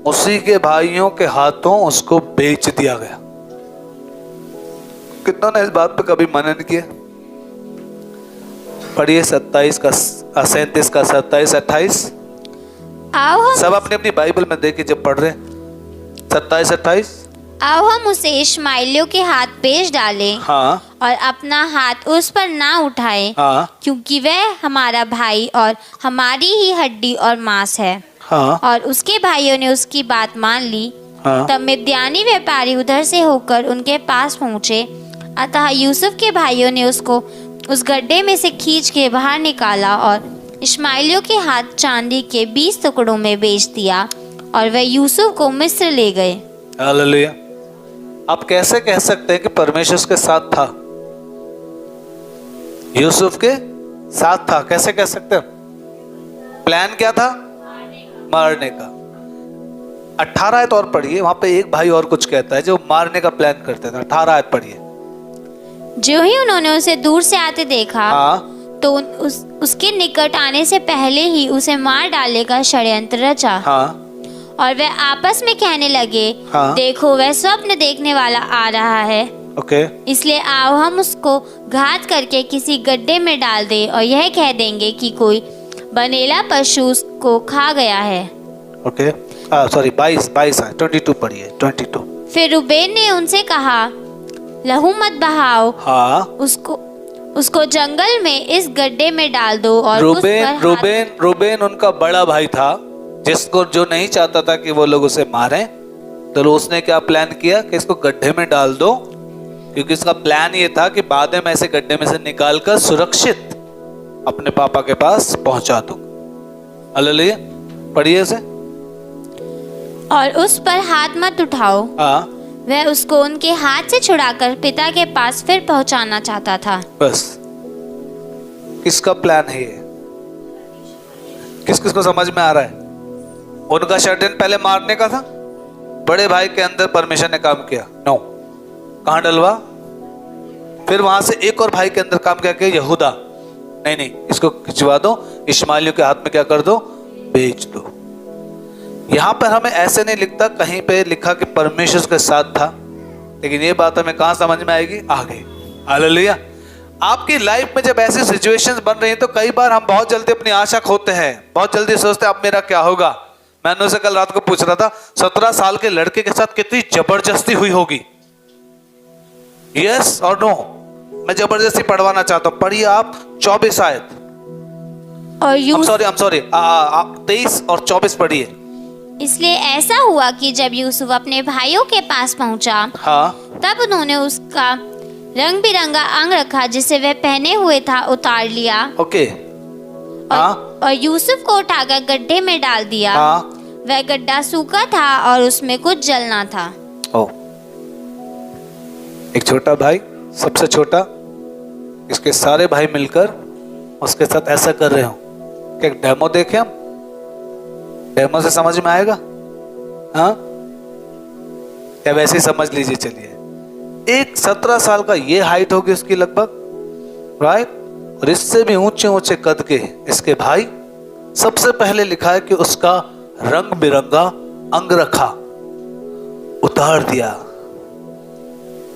उसी के भाइयों के हाथों उसको बेच दिया गया। कितनों ने इस बात पे कभी मनन किया? पढ़िए 37 का 37 का 27 28। आओ हम सब अपनी अपनी बाइबल में देखिए जब पढ़ रहे। 27 28। आओ हम उसे इश्माएलियों के हाथ बेच डालें हाँ और अपना हाथ उस पर ना उठाएं, हाँ क्योंकि वह हमारा भाई और हमारी ही हड्डी और मांस है। हाँ और उसके भाइयों ने उसकी बात मान ली। हाँ। तब मिद्यानी व्यापारी उधर से होकर उनके पास पहुंचे। अतः यूसुफ के भाइयों ने उसको उस गड्ढे में से खींच के बाहर निकाला और इश्माएलियों के हाथ चांदी के 20 टुकड़ों में बेच दिया और वह यूसुफ को मिस्र ले गए। हालेलुया। आप कैसे कह सकते हैं कि परमेश्वर उसके साथ था? यूसुफ के साथ था, कैसे कह सकते हैं? प्लान क्या था? मारने का। 18 आयत और पढ़िए, वहां पे एक भाई और कुछ कहता है जो मारने का प्लान करते थे। 18 आयत पढ़िए। जो ही उन्होंने उसे दूर से आते देखा हाँ तो उसके निकट आने से पहले ही उसे मार डालने का षड्यंत्र रचा। हाँ और वे आपस में कहने लगे, हाँ। देखो वह स्वप्न देखने वाला आ रहा है। ओके। इसलिए आओ हम उसको घात करके किसी गड्ढे में डाल दे और यह कह देंगे कि कोई बनेला पशु उसको खा गया है। ओके। सॉरी 22 है, 22 पढ़िए 22। फिर रूबेन ने उनसे कहा, लहू मत बहाओ, हाँ। उसको जंगल में इस गड्ढे में डाल दो। और रूबेन उनका बड़ा भाई था, जिसको जो नहीं चाहता था कि वो लोग उसे मारें। तो उसने क्या प्लान किया कि इसको गड्ढे में डाल दो, क्योंकि इसका प्लान ये था कि बाद में ऐसे गड्ढे में से निकालकर सुरक्षित अपने पापा के पास पहुंचा दूंगा। हालेलुया। पढ़िए इसे। और उस पर हाथ मत उठाओ। हाँ। वह उसको उनके हाथ से छुड़ाकर पिता के पास फिर पहुंचाना चाहता था। बस किसका प्लान है ये? किस किस को समझ में आ रहा है? उनका षड्यंत्र पहले मारने का था। बड़े भाई के अंदर परमेश्वर ने काम किया। नो, कहां डलवा? फिर वहां से एक और भाई के अंदर काम किया कि यहूदा, नहीं इसको खिंचवा दो, इश्माएलियों के हाथ में क्या कर दो? बेच दो। यहां पर हमें ऐसे नहीं लिखता, कहीं पे लिखा कि परमेश्वर के साथ था, लेकिन ये बात हमें कहां समझ में आएगी? आगे। हालेलुया। आपकी लाइफ में जब ऐसी सिचुएशंस बन रही हैं तो कई बार हम बहुत जल्दी अपनी आशा खोते हैं, बहुत जल्दी सोचते हैं अब मेरा क्या होगा। मैंने उसे कल रात को पूछ रहा था, 17 साल के लड़के के साथ कितनी जबरदस्ती हुई होगी। यस और नो? मैं जबरदस्ती पढ़वाना चाहता हूं, पढ़िए आप 24 आयत और सॉरी 23 और 24 पढ़िए। इसलिए ऐसा हुआ कि जब यूसुफ अपने भाइयों के पास पहुंचा, हाँ, तब उन्होंने उसका रंग बिरंगा अंग रखा जिसे वह पहने हुए था उतार लिया। ओके। हाँ, और यूसुफ को उठाकर गड्ढे में डाल दिया। हाँ, वह गड्ढा सूखा था और उसमें कुछ जलना था। ओ, एक छोटा भाई, सबसे छोटा, इसके सारे भाई मिलकर उसके साथ ऐसा कर रहे हो। क्या डेमो देखें हम? डेमो से समझ में आएगा? हाँ, या वैसे ही समझ लीजिए। चलिए, एक 17 साल का ये हाइट होगी उसकी लगभग, राइट? और इससे भी ऊंचे ऊंचे कद के इसके भाई। सबसे पहले लिखा है कि उसका रंग बिरंगा अंग रखा, उतार दिया।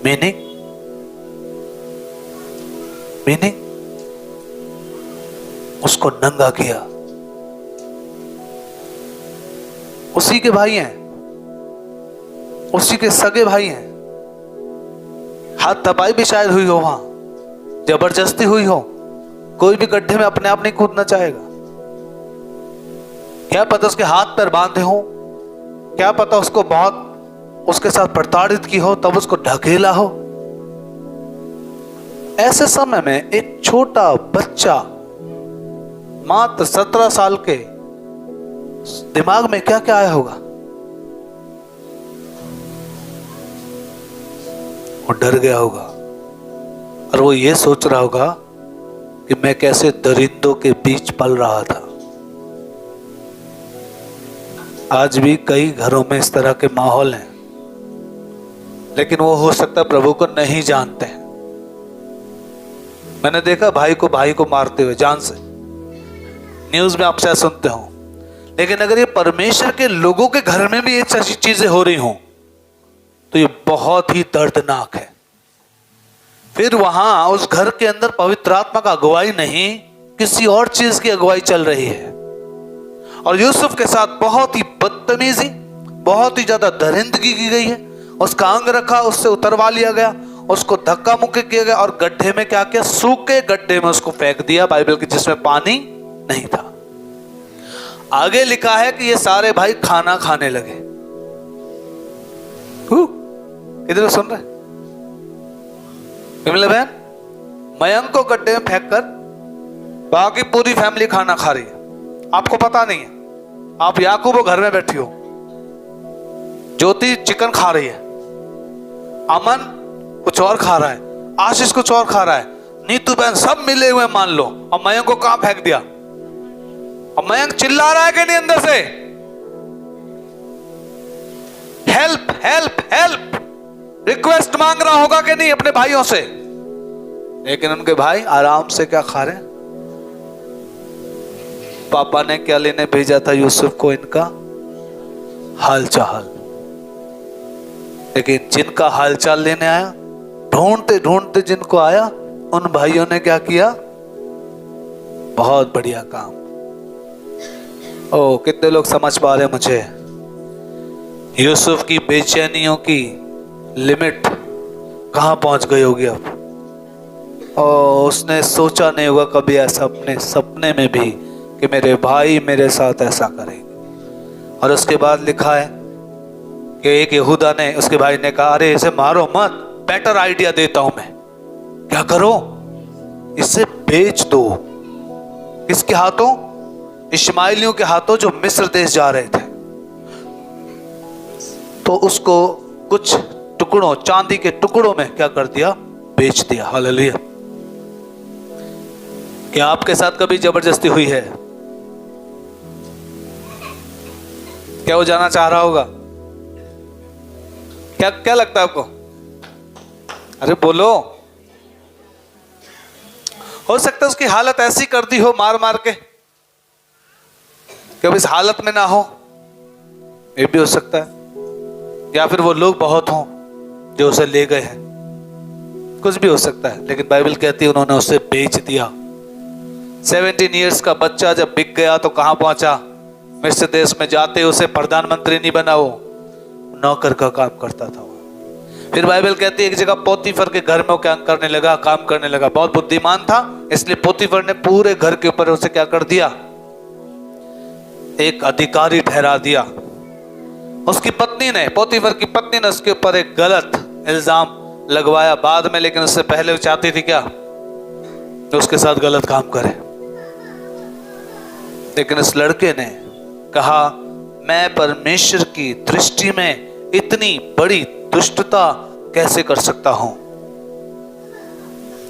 मीनिंग उसको नंगा किया। उसी के भाई हैं, उसी के सगे भाई हैं। हाथ तपाई भी शायद हुई हो, वहां जबरदस्ती हुई हो। कोई भी गड्ढे में अपने आप नहीं कूदना चाहेगा। क्या पता उसके हाथ पैर बांधे हो, क्या पता उसको बहुत उसके साथ प्रताड़ित की हो, तब उसको ढकेला हो। ऐसे समय में एक छोटा बच्चा मात्र 17 साल के दिमाग में क्या क्या आया होगा? वो डर गया होगा और वो ये सोच रहा होगा कि मैं कैसे दरिंदों के बीच पल रहा था। आज भी कई घरों में इस तरह के माहौल हैं, लेकिन वो हो सकता है प्रभु को नहीं जानते हैं। मैंने देखा भाई को मारते हुए जान से, न्यूज में आप शायद सुनते हो। लेकिन अगर ये परमेश्वर के लोगों के घर में भी ये ऐसी चीजें हो रही हों तो ये बहुत ही दर्दनाक है। फिर वहां उस घर के अंदर पवित्र आत्मा का अगुवाई नहीं, किसी और चीज की अगुवाई चल रही है। और यूसुफ के साथ बहुत ही बदतमीजी, बहुत ही ज्यादा दरिंदगी की गई है। उसका अंग रखा, उससे उतरवा लिया गया, उसको धक्का मुक्की किया गया और गड्ढे में क्या किया? सूखे गड्ढे में उसको फेंक दिया, बाइबल की, जिसमें पानी नहीं था। आगे लिखा है कि ये सारे भाई खाना खाने लगे। किधर सुन रहे? विमला बहन, मयंक को गड्ढे में फेंक कर बाकी पूरी फैमिली खाना खा रही है। आपको पता नहीं है, आप याकूब वो घर में बैठी हो, ज्योति चिकन खा रही है, अमन कुछ और खा रहा है, आशीष कुछ और खा रहा है, नीतू बहन, सब मिले हुए मान लो, और मयंक को कहां फेंक दिया? और मयंक चिल्ला रहा है कि नहीं अंदर से? हेल्प हेल्प हेल्प, रिक्वेस्ट मांग रहा होगा कि नहीं अपने भाइयों से? लेकिन उनके भाई आराम से क्या खा रहे हैं? पापा ने क्या लेने भेजा था यूसुफ को? इनका हालचाल। लेकिन जिनका हालचाल लेने आया, ढूंढते ढूंढते जिनको आया, उन भाइयों ने क्या किया? बहुत बढ़िया काम। ओ, कितने लोग समझ पा रहे मुझे? यूसुफ की बेचैनियों की लिमिट कहां पहुंच गई होगी अब। और उसने सोचा नहीं होगा कभी ऐसा अपने सपने में भी कि मेरे भाई मेरे साथ ऐसा करेंगे। और उसके बाद लिखा है कि एक यहूदा ने, उसके भाई ने कहा, अरे इसे मारो मत, बेटर आइडिया देता हूं मैं। क्या करो? इसे बेच दो। किसके हाथों? इश्माइलियों के हाथों, जो मिस्र देश जा रहे थे। तो उसको कुछ टुकड़ों, चांदी के टुकड़ों में क्या कर दिया? बेच दिया। हालेलुया। क्या आपके साथ कभी जबरदस्ती हुई है? क्या वो जाना चाह रहा होगा? क्या क्या लगता है आपको? अरे बोलो। हो सकता है उसकी हालत ऐसी कर दी हो मार मार के कि अब इस हालत में ना हो, ये भी हो सकता है। या फिर वो लोग बहुत हों जो उसे ले गए हैं। कुछ भी हो सकता है, लेकिन बाइबल कहती है उन्होंने उसे बेच दिया। 17 इयर्स का बच्चा जब बिक गया तो कहां पहुंचा? मिस्र देश में जाते उसे प्रधानमंत्री नहीं बना, वो नौकर का काम करता था। फिर बाइबल कहती है एक जगह पोतीफर के घर में वो क्या करने लगा? काम करने लगा। बहुत बुद्धिमान था, इसलिए पोतीफर ने पूरे घर के ऊपर उसे क्या कर दिया? एक अधिकारी ठहरा दिया। उसकी पत्नी ने, पोतीफर की पत्नी ने उसके ऊपर एक गलत इल्जाम लगवाया बाद में, लेकिन उससे पहले वो चाहती थी क्या? तो उसके साथ गलत काम करे। लेकिन इस लड़के ने कहा मैं परमेश्वर की दृष्टि में इतनी बड़ी दुष्टता कैसे कर सकता हूं।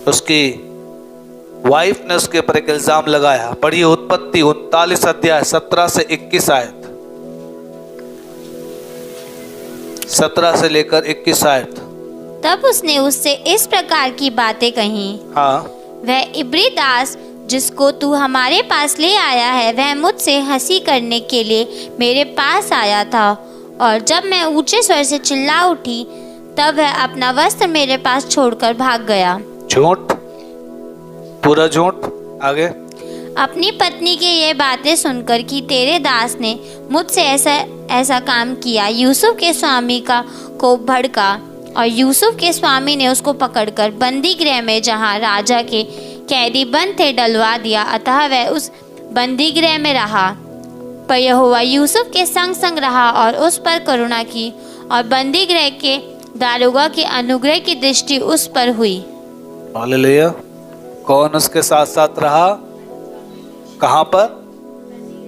उसकी वाइफ ने उसके ऊपर एक इल्जाम लगाया। पढ़िए उत्पत्ति 39 अध्याय 17 से 21 आयत, 17 से लेकर 21 आयत। तब उसने उससे इस प्रकार की बातें कही। हाँ, वह इब्री दास जिसको तू हमारे पास ले आया है, वह मुझसे हंसी करने के लिए मेरे पास आया था, और जब मैं ऊंचे स्वर से चिल्ला उठी तब वह अपना वस्त्र मेरे पास छोड़कर भाग गया। झूठ, पूरा झूठ। आगे, अपनी पत्नी की ये बातें सुनकर कि तेरे दास ने मुझसे ऐसा काम किया, यूसुफ के स्वामी को भड़का, और यूसुफ के स्वामी ने उसको पकड़कर बंदी गृह में जहाँ राजा के कैदी बंद थे डलवा दिया। अतः वह उस बंदी गृह में रहा, पर यहोवा यूसुफ के संग संग रहा और उस पर करुणा की, और बंदी गृह के दारोगा की अनुग्रह की दृष्टि उस पर हुई। हालेलुया। कौन उसके साथ साथ रहा? कहां पर?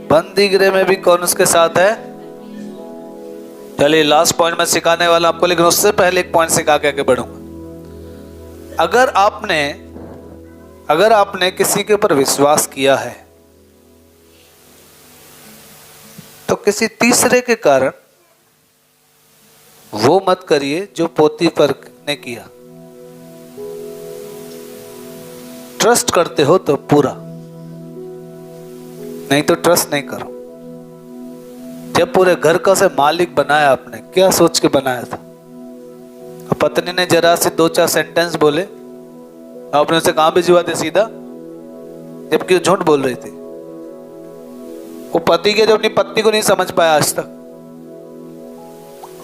बंदी गृह में भी कौन उसके साथ है? चलिए लास्ट पॉइंट में सिखाने वाला आपको, लेकिन उससे पहले एक पॉइंट सिखा के आगे बढ़ूंगा। अगर आपने किसी के ऊपर विश्वास किया है तो किसी तीसरे के कारण वो मत करिए जो पोतीफर ने किया। ट्रस्ट करते हो तो पूरा, नहीं तो ट्रस्ट नहीं करो। जब पूरे घर का से मालिक बनाया आपने, क्या सोच के बनाया था? पत्नी ने जरा से 2-4 सेंटेंस बोले, आपने उसे कहां भिजवा दिया सीधा, जबकि वो झूठ बोल रही थी। वो पति के जो अपनी पत्नी को नहीं समझ पाया आज तक,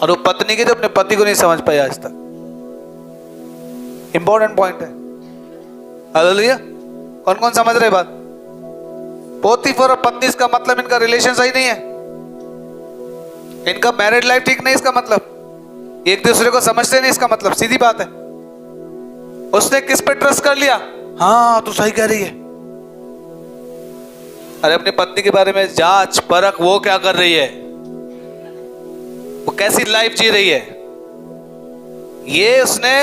और वो पत्नी के जो अपने पति को नहीं समझ पाया आज तक। इंपॉर्टेंट पॉइंट है। हालेलुया। कौन कौन समझ रहे बात? पोतीफर और पत्नी, इसका मतलब इनका रिलेशन सही नहीं है, इनका मैरिड लाइफ ठीक नहीं, इसका मतलब एक दूसरे को समझते नहीं, इसका मतलब सीधी बात है। उसने किस पे ट्रस्ट कर लिया? हाँ तू सही कह रही है। अरे अपनी पत्नी के बारे में जांच परख, वो क्या कर रही है, वो कैसी लाइफ जी रही है। ये उसने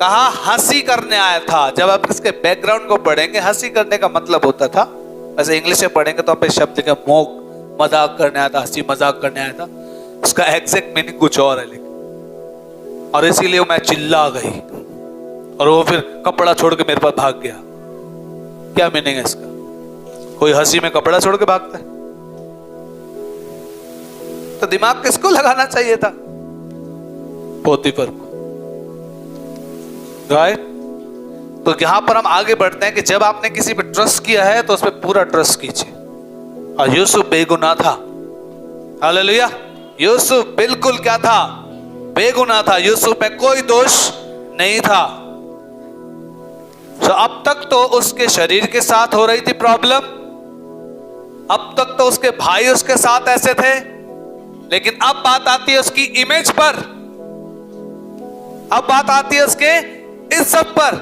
कहा हंसी करने आया था। जब आप इसके बैकग्राउंड को पढ़ेंगे, हंसी करने का मतलब होता था, वैसे इंग्लिश में पढ़ेंगे तो आप इस शब्द का मजाक करने आया था, हंसी मजाक करने आया था। उसका एग्जैक्ट मीनिंग कुछ और है, लेकिन और इसीलिए मैं चिल्ला गई और वो फिर कपड़ा छोड़ के मेरे पास भाग गया। क्या मीनिंग है इसका? कोई हंसी में कपड़ा छोड़ के भागता है? तो दिमाग किसको लगाना चाहिए था? पोतीफर को, राइट? तो यहां पर हम आगे बढ़ते हैं कि जब आपने किसी पे ट्रस्ट किया है तो उस पर पूरा ट्रस्ट कीजिए। और यूसुफ बेगुनाह था। हालेलुया। यूसुफ बिल्कुल क्या था? बेगुनाह था। यूसुफ में कोई दोष नहीं था। तो अब तक तो उसके शरीर के साथ हो रही थी प्रॉब्लम, अब तक तो उसके भाई उसके साथ ऐसे थे, लेकिन अब बात आती है उसकी इमेज पर, अब बात आती है उसके इज्जत पर।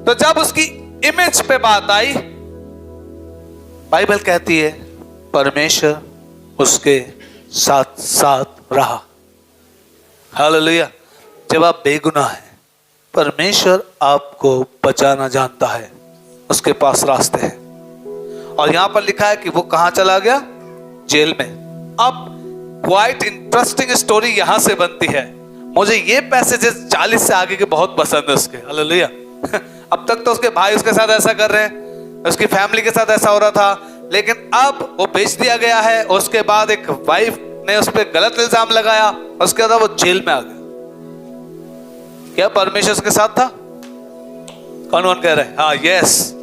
तो जब उसकी इमेज पे बात आई, बाइबल कहती है परमेश्वर उसके साथ साथ रहा। हालेलुया। जब आप बेगुनाह हैं, परमेश्वर आपको बचाना जानता है, उसके पास रास्ते हैं। और यहां पर लिखा है कि वो कहां चला गया? जेल में। अब क्वाइट इंटरेस्टिंग स्टोरी यहां से बनती है। मुझे ये पैसेजेस 40 से आगे के बहुत पसंद है उसके। हालेलुया। अब तक तो उसके भाई उसके साथ ऐसा कर रहे हैं, उसकी फैमिली के साथ ऐसा हो रहा था, लेकिन अब वो बेच दिया गया है। उसके बाद एक वाइफ ने उस पर गलत इल्जाम लगाया, उसके बाद वो जेल में आ गया। क्या परमेश्वर उसके साथ था? कौन कौन कह रहे हैं? हाँ, यस।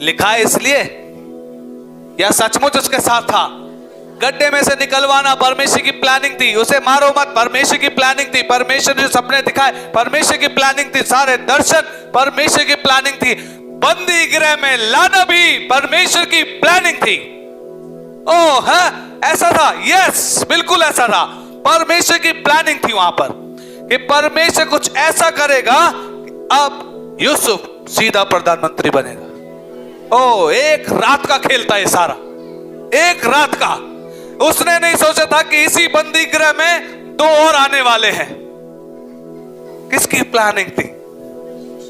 लिखा है इसलिए या सचमुच उसके साथ था? गड्ढे में से निकलवाना परमेश्वर की प्लानिंग थी। उसे मारो मत, परमेश्वर की प्लानिंग थी। परमेश्वर ने जो सपने दिखाए परमेश्वर की प्लानिंग थी। सारे दर्शन परमेश्वर की प्लानिंग थी। बंदी गृह में लाना भी परमेश्वर की प्लानिंग थी। ओह है, ऐसा था। यस, बिल्कुल ऐसा था। परमेश्वर की प्लानिंग थी वहां पर कि परमेश्वर कुछ ऐसा करेगा, अब यूसुफ सीधा प्रधानमंत्री बनेगा। ओह, एक रात का खेल था ये सारा, एक रात का। उसने नहीं सोचा था कि इसी बंदी गृह में 2 और आने वाले हैं। किसकी प्लानिंग थी?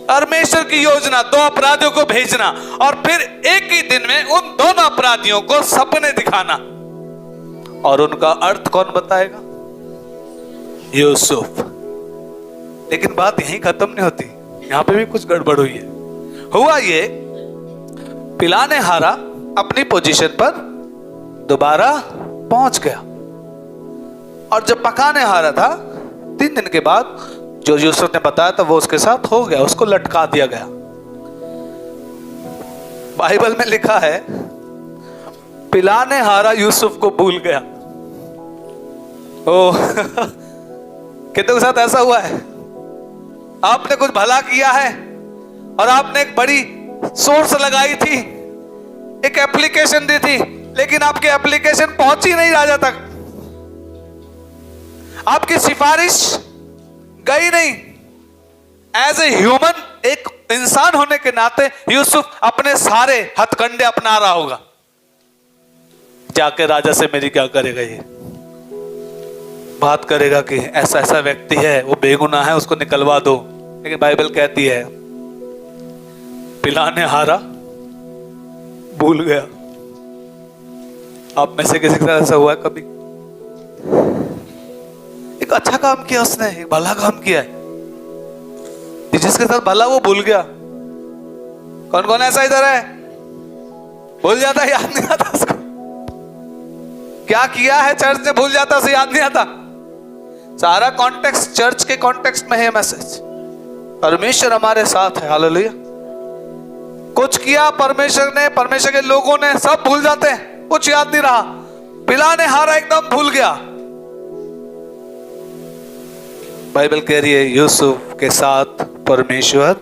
परमेश्वर की योजना। 2 अपराधियों को भेजना और फिर एक ही दिन में उन दोनों अपराधियों को सपने दिखाना, और उनका अर्थ कौन बताएगा? यूसुफ। लेकिन बात यहीं खत्म नहीं होती, यहां पे भी कुछ गड़बड़ हुई है। हुआ ये, पिलाने हारा अपनी पोजीशन पर दोबारा पहुंच गया, और जब पकाने हारा था 3 दिन के बाद जो यूसुफ ने बताया था वो उसके साथ हो गया, उसको लटका दिया गया। बाइबल में लिखा है पिलाने हारा यूसुफ को भूल गया। ओह कितने के साथ ऐसा हुआ है? आपने कुछ भला किया है और आपने एक बड़ी सोर्स लगाई थी, एक एप्लीकेशन दी थी, लेकिन आपकी एप्लीकेशन पहुंची नहीं राजा तक, आपकी सिफारिश गई नहीं। एज ए ह्यूमन, एक इंसान होने के नाते यूसुफ अपने सारे हथकंडे अपना रहा होगा। जाके राजा से मेरी क्या करेगा? ये बात करेगा कि ऐसा ऐसा व्यक्ति है, वो बेगुनाह है, उसको निकलवा दो। लेकिन बाइबल कहती है पिलाने हारा भूल गया। आप में से किसी के साथ ऐसा हुआ है कभी? एक अच्छा काम किया उसने, एक भला काम किया है, जिसके साथ भला वो भूल गया। कौन कौन ऐसा इधर है? भूल जाता है, याद नहीं आता उसको क्या किया है चर्च ने, भूल जाता, उसे याद नहीं आता। सारा कॉन्टेक्स्ट चर्च के कॉन्टेक्स्ट में है मैसेज। परमेश्वर हमारे साथ है, हालेलुया। कुछ किया परमेश्वर ने, परमेश्वर के लोगों ने, सब भूल जाते हैं, कुछ याद नहीं रहा। पिलाने हारा एकदम भूल गया। बाइबल कह रही है यूसुफ के साथ परमेश्वर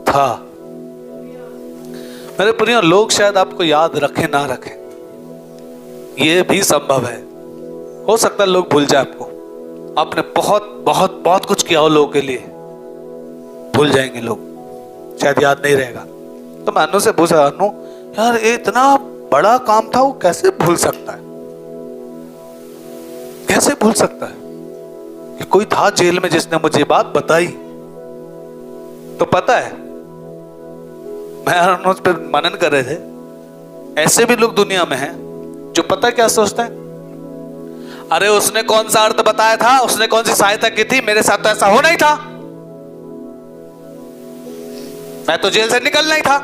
था। मेरे प्रिय लोग शायद आपको याद रखें ना रखें, यह भी संभव है। हो सकता है लोग भूल जाए आपको। आपने बहुत बहुत बहुत कुछ किया हो लोगों के लिए, भूल जाएंगे लोग, शायद याद नहीं रहेगा। तो मैं अनु से पूछा, अनु यार ये इतना बड़ा काम था, वो कैसे भूल सकता है? कैसे भूल सकता है? कि कोई था जेल में जिसने मुझे बात बताई। तो पता है, मैं अनु पे मनन कर रहे थे, ऐसे भी लोग दुनिया में हैं जो पता है क्या सोचते हैं, अरे उसने कौन सा अर्थ बताया था, उसने कौन सी सहायता की थी, मेरे साथ तो ऐसा होना ही था, मैं तो जेल से निकलना ही था।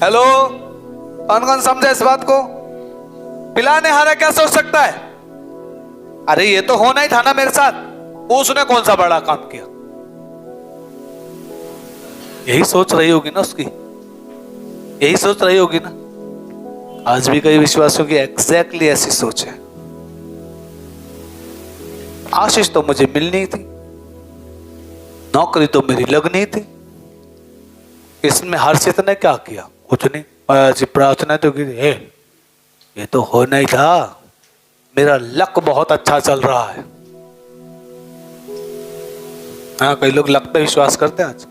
हेलो, कौन कौन समझे इस बात को? पिलाने हारा क्या सोच सकता है? अरे ये तो होना ही था ना मेरे साथ, उसने कौन सा बड़ा काम किया? यही सोच रही होगी ना उसकी, यही सोच रही होगी ना। आज भी कई विश्वासियों की एग्जैक्टली ऐसी सोच है। आशीष तो मुझे मिलनी थी, नौकरी तो मेरी लगनी थी, इसमें हर्षित ने क्या किया? कुछ नहीं, ऐसी प्रार्थना तो की, ये तो होना ही था, मेरा लक बहुत अच्छा चल रहा है। हाँ, कई लोग लक पे विश्वास करते हैं आज,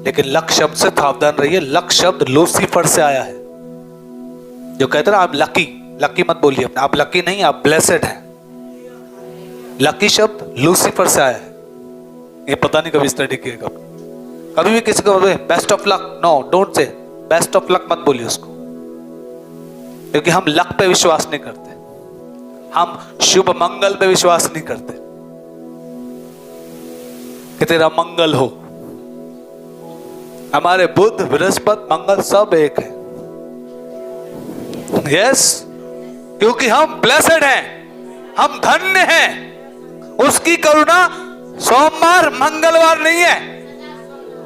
लेकिन लक शब्द से सावधान रहिए। लक शब्द लूसीफर से आया है, जो कहते हैं ना आप लकी, लकी मत बोलिए, आप लकी नहीं, आप ब्लेसेड हैं। लकी शब्द लूसीफर से आया है। ये पता नहीं कभी स्टडी किया कभी भी किसी को best of luck, no don't say best of luck मत बोलिए उसको, क्योंकि हम लक पे विश्वास नहीं करते, हम शुभ मंगल पे विश्वास नहीं करते कि तेरा मंगल हो। हमारे बुध, बृहस्पति, मंगल सब एक है। यस, क्योंकि हम ब्लेसेड हैं, हम धन्य हैं, उसकी करुणा सोमवार मंगलवार नहीं है,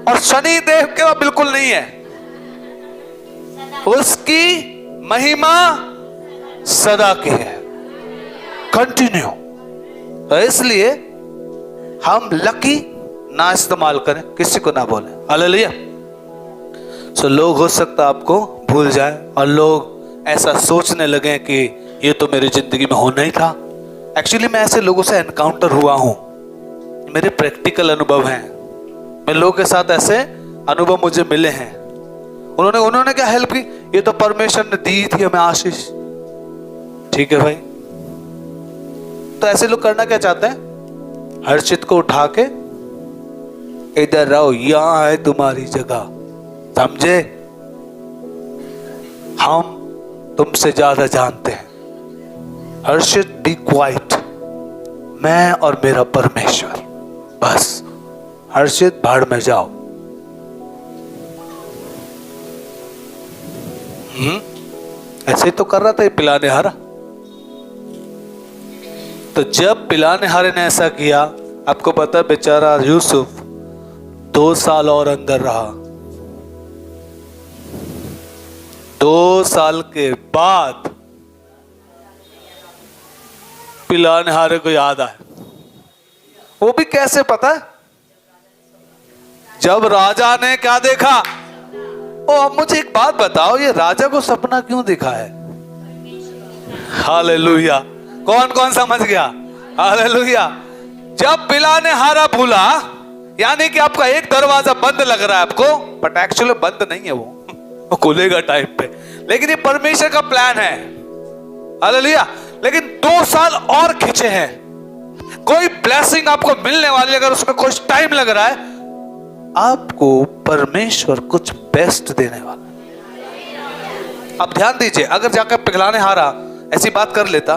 और शनि देव के वो बिल्कुल नहीं है। उसकी महिमा सदा की है, कंटिन्यू। तो इसलिए हम लकी ना इस्तेमाल करें, किसी को ना बोले। हालेलुया। सो लोग हो सकता है आपको भूल जाए, और लोग ऐसा सोचने लगे कि ये तो मेरी जिंदगी में होना ही था। एक्चुअली मैं ऐसे लोगों से एनकाउंटर हुआ हूं, मेरे प्रैक्टिकल अनुभव हैं। मैं लोगों के साथ ऐसे अनुभव मुझे मिले हैं। उन्होंने क्या हेल्प की, ये तो परमेश्वर ने दी थी हमें आशीष। ठीक है भाई, तो ऐसे लोग करना क्या चाहते हैं, हर्षित को उठा के इधर रहो, यहां है तुम्हारी जगह, समझे, हम तुमसे ज्यादा जानते हैं। हर्षित बी क्वाइट, मैं और मेरा परमेश्वर, बस। हर्षित भाड़ में जाओ। ऐसे ही तो कर रहा था ये पिलाने हारा। तो जब पिलाने हारे ने ऐसा किया, आपको पता बेचारा यूसुफ 2 साल और अंदर रहा। 2 साल के बाद पिलाने हारे को याद आया। वो भी कैसे पता है, जब राजा ने क्या देखा। ओ अब मुझे एक बात बताओ, ये राजा को सपना क्यों दिखा है? हालेलुया। कौन कौन समझ गया? हालेलुया। जब पिलाने हारा भूला, यानी कि आपका एक दरवाजा बंद लग रहा है आपको, बट एक्चुअली बंद नहीं है, वो खुलेगा टाइम पे। लेकिन ये परमेश्वर का प्लान है। हालेलुया। लेकिन 2 साल और खींचे हैं। कोई ब्लेसिंग आपको मिलने वाली, अगर उसमें कुछ टाइम लग रहा है, आपको परमेश्वर कुछ बेस्ट देने वाला। अब ध्यान दीजिए, अगर जाकर पिघलाने हारा ऐसी बात कर लेता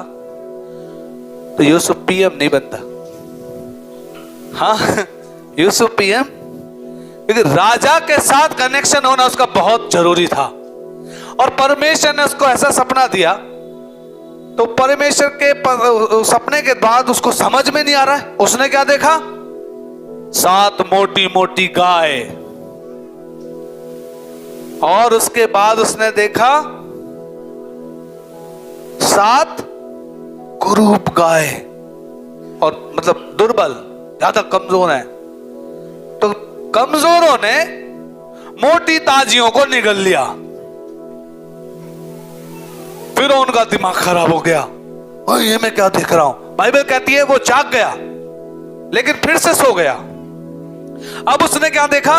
तो यूसुफ पीएम नहीं बनता। हाँ, यूसुफ पीएम, क्योंकि राजा के साथ कनेक्शन होना उसका बहुत जरूरी था। और परमेश्वर ने उसको ऐसा सपना दिया, तो परमेश्वर के सपने के बाद उसको समझ में नहीं आ रहा है। उसने क्या देखा? 7 मोटी मोटी गाय, और उसके बाद उसने देखा 7 कुरूप गाय, और मतलब दुर्बल, ज्यादा कमजोर है। तो कमजोरों ने मोटी ताजियों को निगल लिया। फिर उनका दिमाग खराब हो गया, और ये मैं क्या देख रहा हूं। बाइबल कहती है वो जाग गया, लेकिन फिर से सो गया। अब उसने क्या देखा?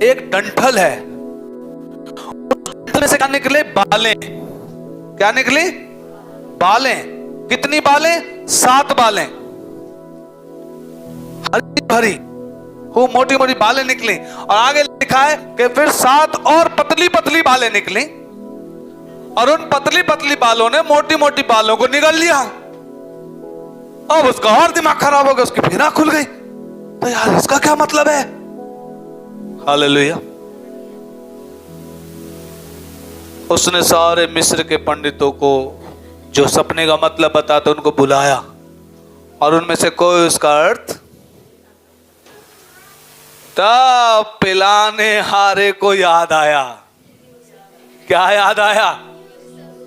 एक डंठल है, में से क्या निकले? बालें। क्या निकली? बालें। कितनी बालें? 7 बालें, हरी भरी वो मोटी मोटी बालें निकली। और आगे लिखा है कि फिर 7 और पतली पतली बालें निकली, और उन पतली पतली बालों ने मोटी मोटी बालों को निगल लिया। अब उसका और दिमाग खराब हो गया, उसकी फिर खुल गई। तो यार इसका क्या मतलब है? हालेलुया। उसने सारे मिस्र के पंडितों को जो सपने का मतलब बताते उनको बुलाया, और उनमें से कोई उसका अर्थ। तब पिलाने हारे को याद आया। क्या याद आया?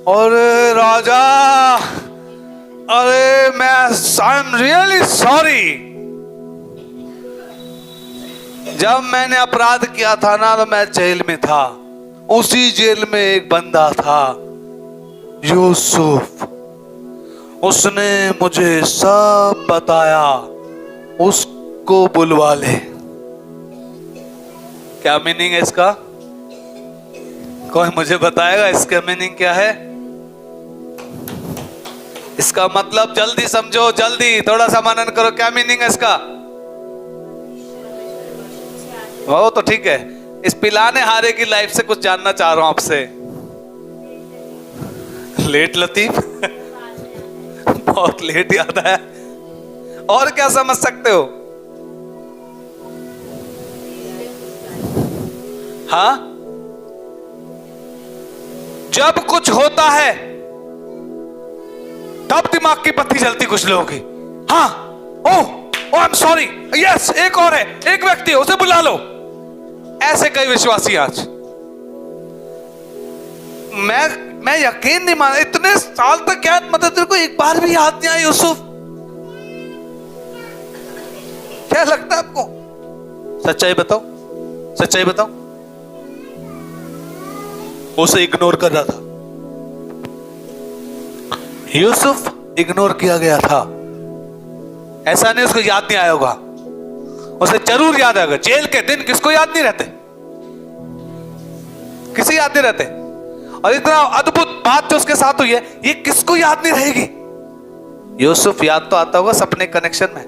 और राजा, अरे मैं आई एम रियली सॉरी, जब मैंने अपराध किया था ना, तो मैं जेल में था। उसी जेल में एक बंदा था, यूसुफ। उसने मुझे सब बताया, उसको बुलवा ले। क्या मीनिंग है इसका? कोई मुझे बताएगा इसका मीनिंग क्या है? इसका मतलब जल्दी समझो, जल्दी थोड़ा सा मनन करो। क्या मीनिंग है इसका? वो तो ठीक है, इस पिलाने हारे की लाइफ से कुछ जानना चाह रहा हूं आपसे। लेट लतीफ बहुत लेट याद आया। और क्या समझ सकते हो? हाँ, जब कुछ होता है तब दिमाग की बत्ती जलती कुछ लोगों की। हाँ, ओह आई एम सॉरी, यस एक और है, एक व्यक्ति है, उसे बुला लो। ऐसे कई विश्वासी आज, मैं यकीन नहीं मान, इतने साल तक क्या मतलब तेरे को एक बार भी याद नहीं आया यूसुफ? क्या लगता है आपको? सच्चाई बताओ, सच्चाई बताओ। उसे इग्नोर कर रहा था, यूसुफ इग्नोर किया गया था। ऐसा नहीं उसको याद नहीं आया होगा, उसे जरूर याद आएगा। जेल के दिन किसको याद नहीं रहते? किसी याद नहीं रहते। और इतना अद्भुत बात जो उसके साथ हुई है, ये किसको याद नहीं रहेगी? यूसुफ याद तो आता होगा सपने कनेक्शन में,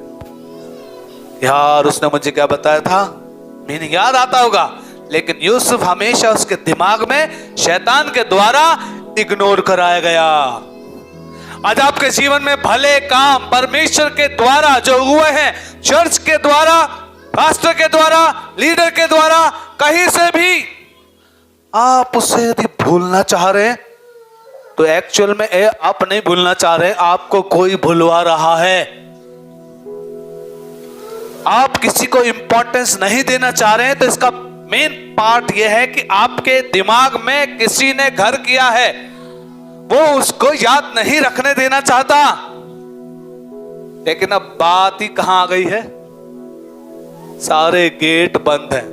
यार उसने मुझे क्या बताया था, मीनिंग याद आता होगा। लेकिन यूसुफ हमेशा उसके दिमाग में शैतान के द्वारा इग्नोर कराया गया। आज आपके जीवन में भले काम परमेश्वर के द्वारा जो हुए हैं, चर्च के द्वारा, पास्टर के द्वारा, लीडर के द्वारा, कहीं से भी आप उसे यदि भूलना चाह रहे हैं तो एक्चुअल में आप नहीं भूलना चाह रहे, आपको कोई भुलवा रहा है। आप किसी को इंपॉर्टेंस नहीं देना चाह रहे हैं तो इसका मेन पार्ट यह है कि आपके दिमाग में किसी ने घर किया है, वो उसको याद नहीं रखने देना चाहता। लेकिन अब बात ही कहां आ गई है, सारे गेट बंद हैं।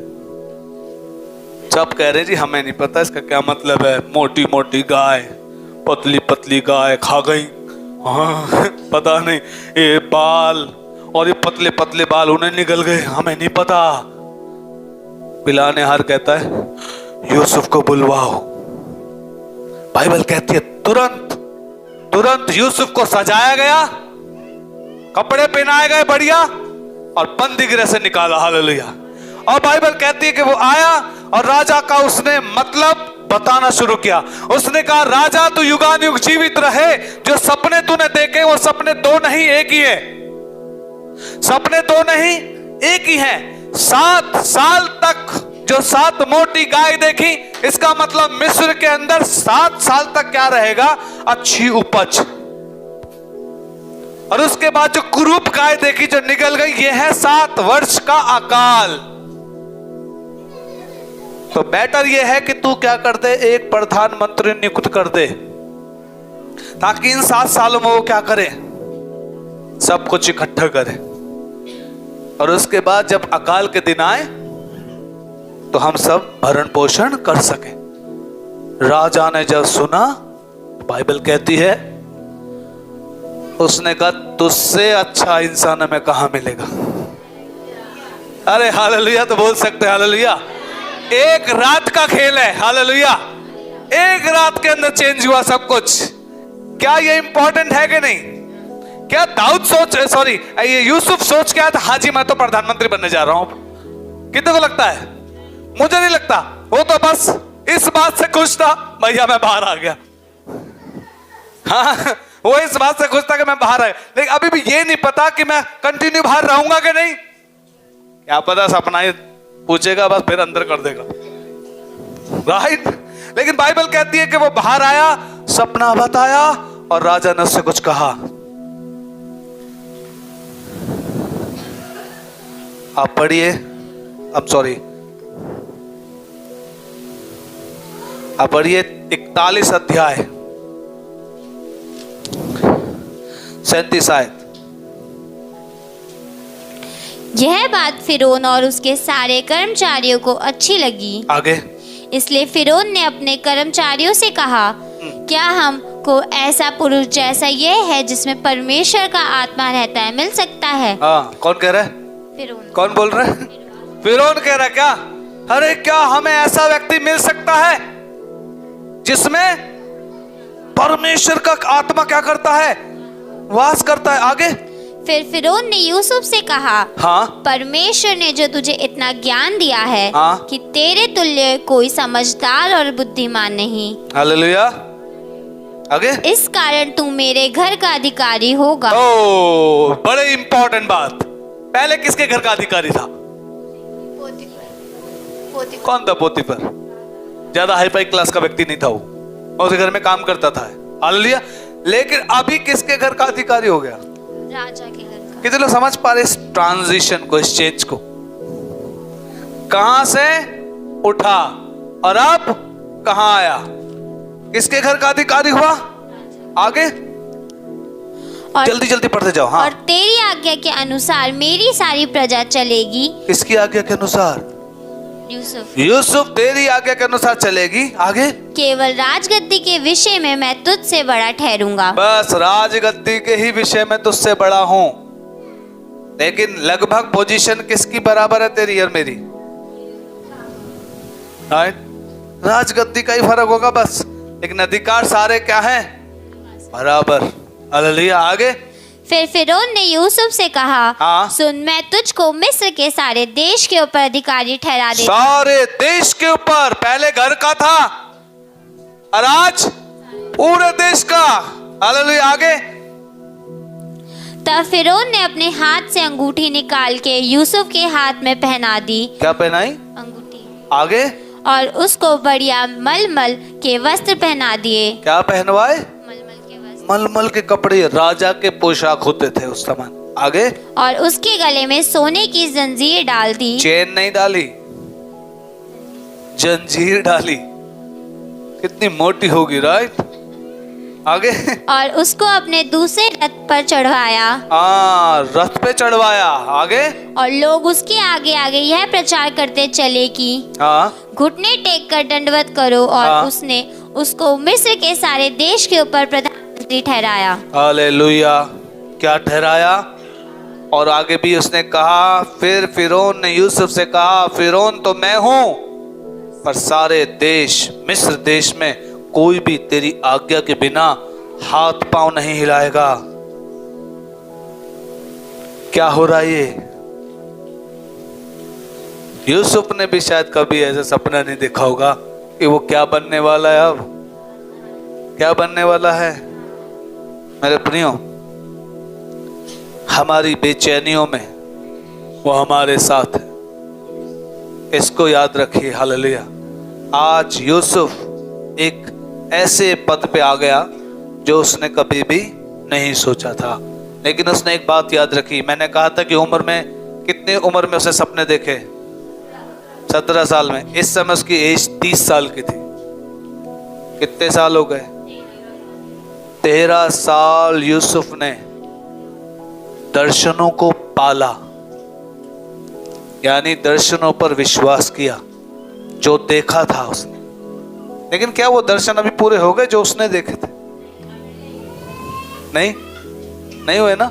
सब कह रहे जी हमें नहीं पता इसका क्या मतलब है, मोटी मोटी गाय, पतली पतली गाय खा गई, हाँ पता नहीं, ये बाल और ये पतले पतले बाल उन्हें निकल गए, हमें नहीं पता। पिलाने हार कहता है यूसुफ को बुलवाओ। बाइबल कहती है तुरंत तुरंत यूसुफ को सजाया गया, कपड़े पहनाए गए बढ़िया, और बंदी गृह से निकाला। हालेलुया। और बाइबल कहती है कि वो आया और राजा का उसने मतलब बताना शुरू किया। उसने कहा राजा तू युगानुयुग जीवित रहे, जो सपने तूने देखे वो सपने दो नहीं एक ही है, सपने दो नहीं एक ही है। 7 साल तक जो 7 मोटी गाय देखी, इसका मतलब मिस्र के अंदर 7 साल तक क्या रहेगा, अच्छी उपज। और उसके बाद जो कुरूप गाय देखी जो निकल गई, यह है 7 वर्ष का अकाल। तो बेटर यह है कि तू क्या कर दे, एक प्रधानमंत्री नियुक्त कर दे, ताकि इन 7 सालों में वो क्या करे, सब कुछ इकट्ठा करे। और उसके बाद जब अकाल के दिन आए तो हम सब भरण पोषण कर सके। राजा ने जब सुना, बाइबल कहती है उसने कहा तुझसे अच्छा इंसान हमें कहां मिलेगा। अरे हालेलुया, तो बोल सकते हैं हालेलुया। एक रात का खेल है, हालेलुया। एक रात के अंदर चेंज हुआ सब कुछ। क्या ये इंपॉर्टेंट है कि नहीं? क्या दाऊद ये यूसुफ सोच क्या था, हाजी मैं तो प्रधानमंत्री बनने जा रहा हूं। कितने को लगता है? मुझे नहीं लगता। वो तो बस इस बात से खुश था, भैया मैं बाहर आ गया। हाँ, वो इस बात से खुश था कि मैं बाहर आया, लेकिन अभी भी ये नहीं पता कि मैं कंटिन्यू बाहर रहूंगा कि नहीं। क्या पता सपना ही पूछेगा बस, फिर अंदर कर देगा, राइट। लेकिन बाइबल कहती है कि वो बाहर आया, सपना बताया और राजा ने उससे कुछ कहा। आप पढ़िए, आप पढ़िए 41 अध्याय 37 आयत। यह बात फिरौन और उसके सारे कर्मचारियों को अच्छी लगी। आगे, इसलिए फिरौन ने अपने कर्मचारियों से कहा, क्या हमको ऐसा पुरुष जैसा यह है जिसमें परमेश्वर का आत्मा रहता है मिल सकता है? हाँ, कौन कह रहा है? फिरौन। कौन बोल रहा है? फिरौन कह रहा है क्या? अरे क्या हमें ऐसा व्यक्ति मिल सकता है जिसमें परमेश्वर का आत्मा क्या करता है, वास करता है? आगे, फिर फिरौन ने यूसुफ से कहा, हाँ, परमेश्वर ने जो तुझे इतना ज्ञान दिया है, हाँ, कि तेरे तुल्य कोई समझदार और बुद्धिमान नहीं। हालेलुया। आगे, इस कारण तू मेरे घर का अधिकारी होगा। ओ, बड़े इंपॉर्टेंट बात। पहले किसके घर का अधिकारी था? कौन था? पोतीफर। ज्यादा हाईफाई क्लास का व्यक्ति नहीं था वो, उसके घर में काम करता था। हालेलुया। लेकिन अभी किसके घर का अधिकारी हो गया? राजा के घर का। कितने लोग समझ पा रहे इस ट्रांजिशन को, इस चेंज को? कहां से उठा और अब कहां आया? किसके घर का अधिकारी हुआ? आगे और जल्दी जल्दी पढ़ते जाओ। हाँ, और तेरी आज्ञा के अनुसार मेरी सारी प्रजा चलेगी। किसकी आज्ञा के अनुसार? यूसुफ। यूसुफ तेरी आज्ञा के अनुसार चलेगी। आगे केवल राजगद्दी के विषय में मैं तुझसे बड़ा ठहरूंगा। बस राजगद्दी के ही विषय में तुझसे बड़ा हूं, लेकिन लगभग पोजीशन किसकी बराबर है? तेरी और मेरी। राजगद्दी का ही फर्क होगा बस, लेकिन अधिकार सारे क्या हैं? बराबर। हालेलुया। आगे फिर फिरौन ने यूसुफ से कहा, हाँ। सुन, मैं तुझको मिस्र के सारे देश के ऊपर अधिकारी ठहरा देता हूं। सारे देश के ऊपर। पहले घर का था और आज पूरे देश का। हालेलुया। आगे तब फिरौन ने अपने हाथ से अंगूठी निकाल के यूसुफ के हाथ में पहना दी। क्या पहनाई? अंगूठी। आगे और उसको बढ़िया मलमल के वस्त्र पहना दिए। क्या पहनवाए? मलमल के वस्त्र। मलमल के कपड़े, राजा के पोशाक होते थे उस समय। आगे और उसके गले में सोने की जंजीर डाल दी। चेन नहीं डाली, जंजीर डाली। कितनी मोटी होगी, राइट? आगे और उसको अपने दूसरे रथ पर चढ़वाया। हाँ, रथ पे चढ़वाया। आगे और लोग उसके आगे आगे यह प्रचार करते चले कि हाँ, घुटने टेक कर दंडवत करो। और हाँ। उसने उसको मिस्र के सारे देश के ऊपर प्रधानमंत्री ठहराया। हालेलुया। क्या ठहराया? और आगे भी उसने कहा, फिर फिरौन ने यूसुफ से कहा, फिरौन तो मैं हूं, पर सारे देश, मिस्र देश में कोई भी तेरी आज्ञा के बिना हाथ पांव नहीं हिलाएगा। क्या हो रहा है ये? यूसुफ ने भी शायद कभी ऐसा सपना नहीं देखा होगा कि वो क्या बनने वाला है। अब क्या बनने वाला है? मेरे प्रियो, हमारी बेचैनियों में वो हमारे साथ है, इसको याद रखिए। हालेलुया। आज यूसुफ एक ऐसे पद पे आ गया जो उसने कभी भी नहीं सोचा था, लेकिन उसने एक बात याद रखी। मैंने कहा था कि उम्र में, कितने उम्र में उसने सपने देखे? 17 साल में। इस समय उसकी एज 30 साल की थी। कितने साल हो गए? 13 साल यूसुफ ने दर्शनों को पाला, यानी दर्शनों पर विश्वास किया, जो देखा था उसने। लेकिन क्या वो दर्शन अभी पूरे हो गए जो उसने देखे थे? नहीं हुए ना।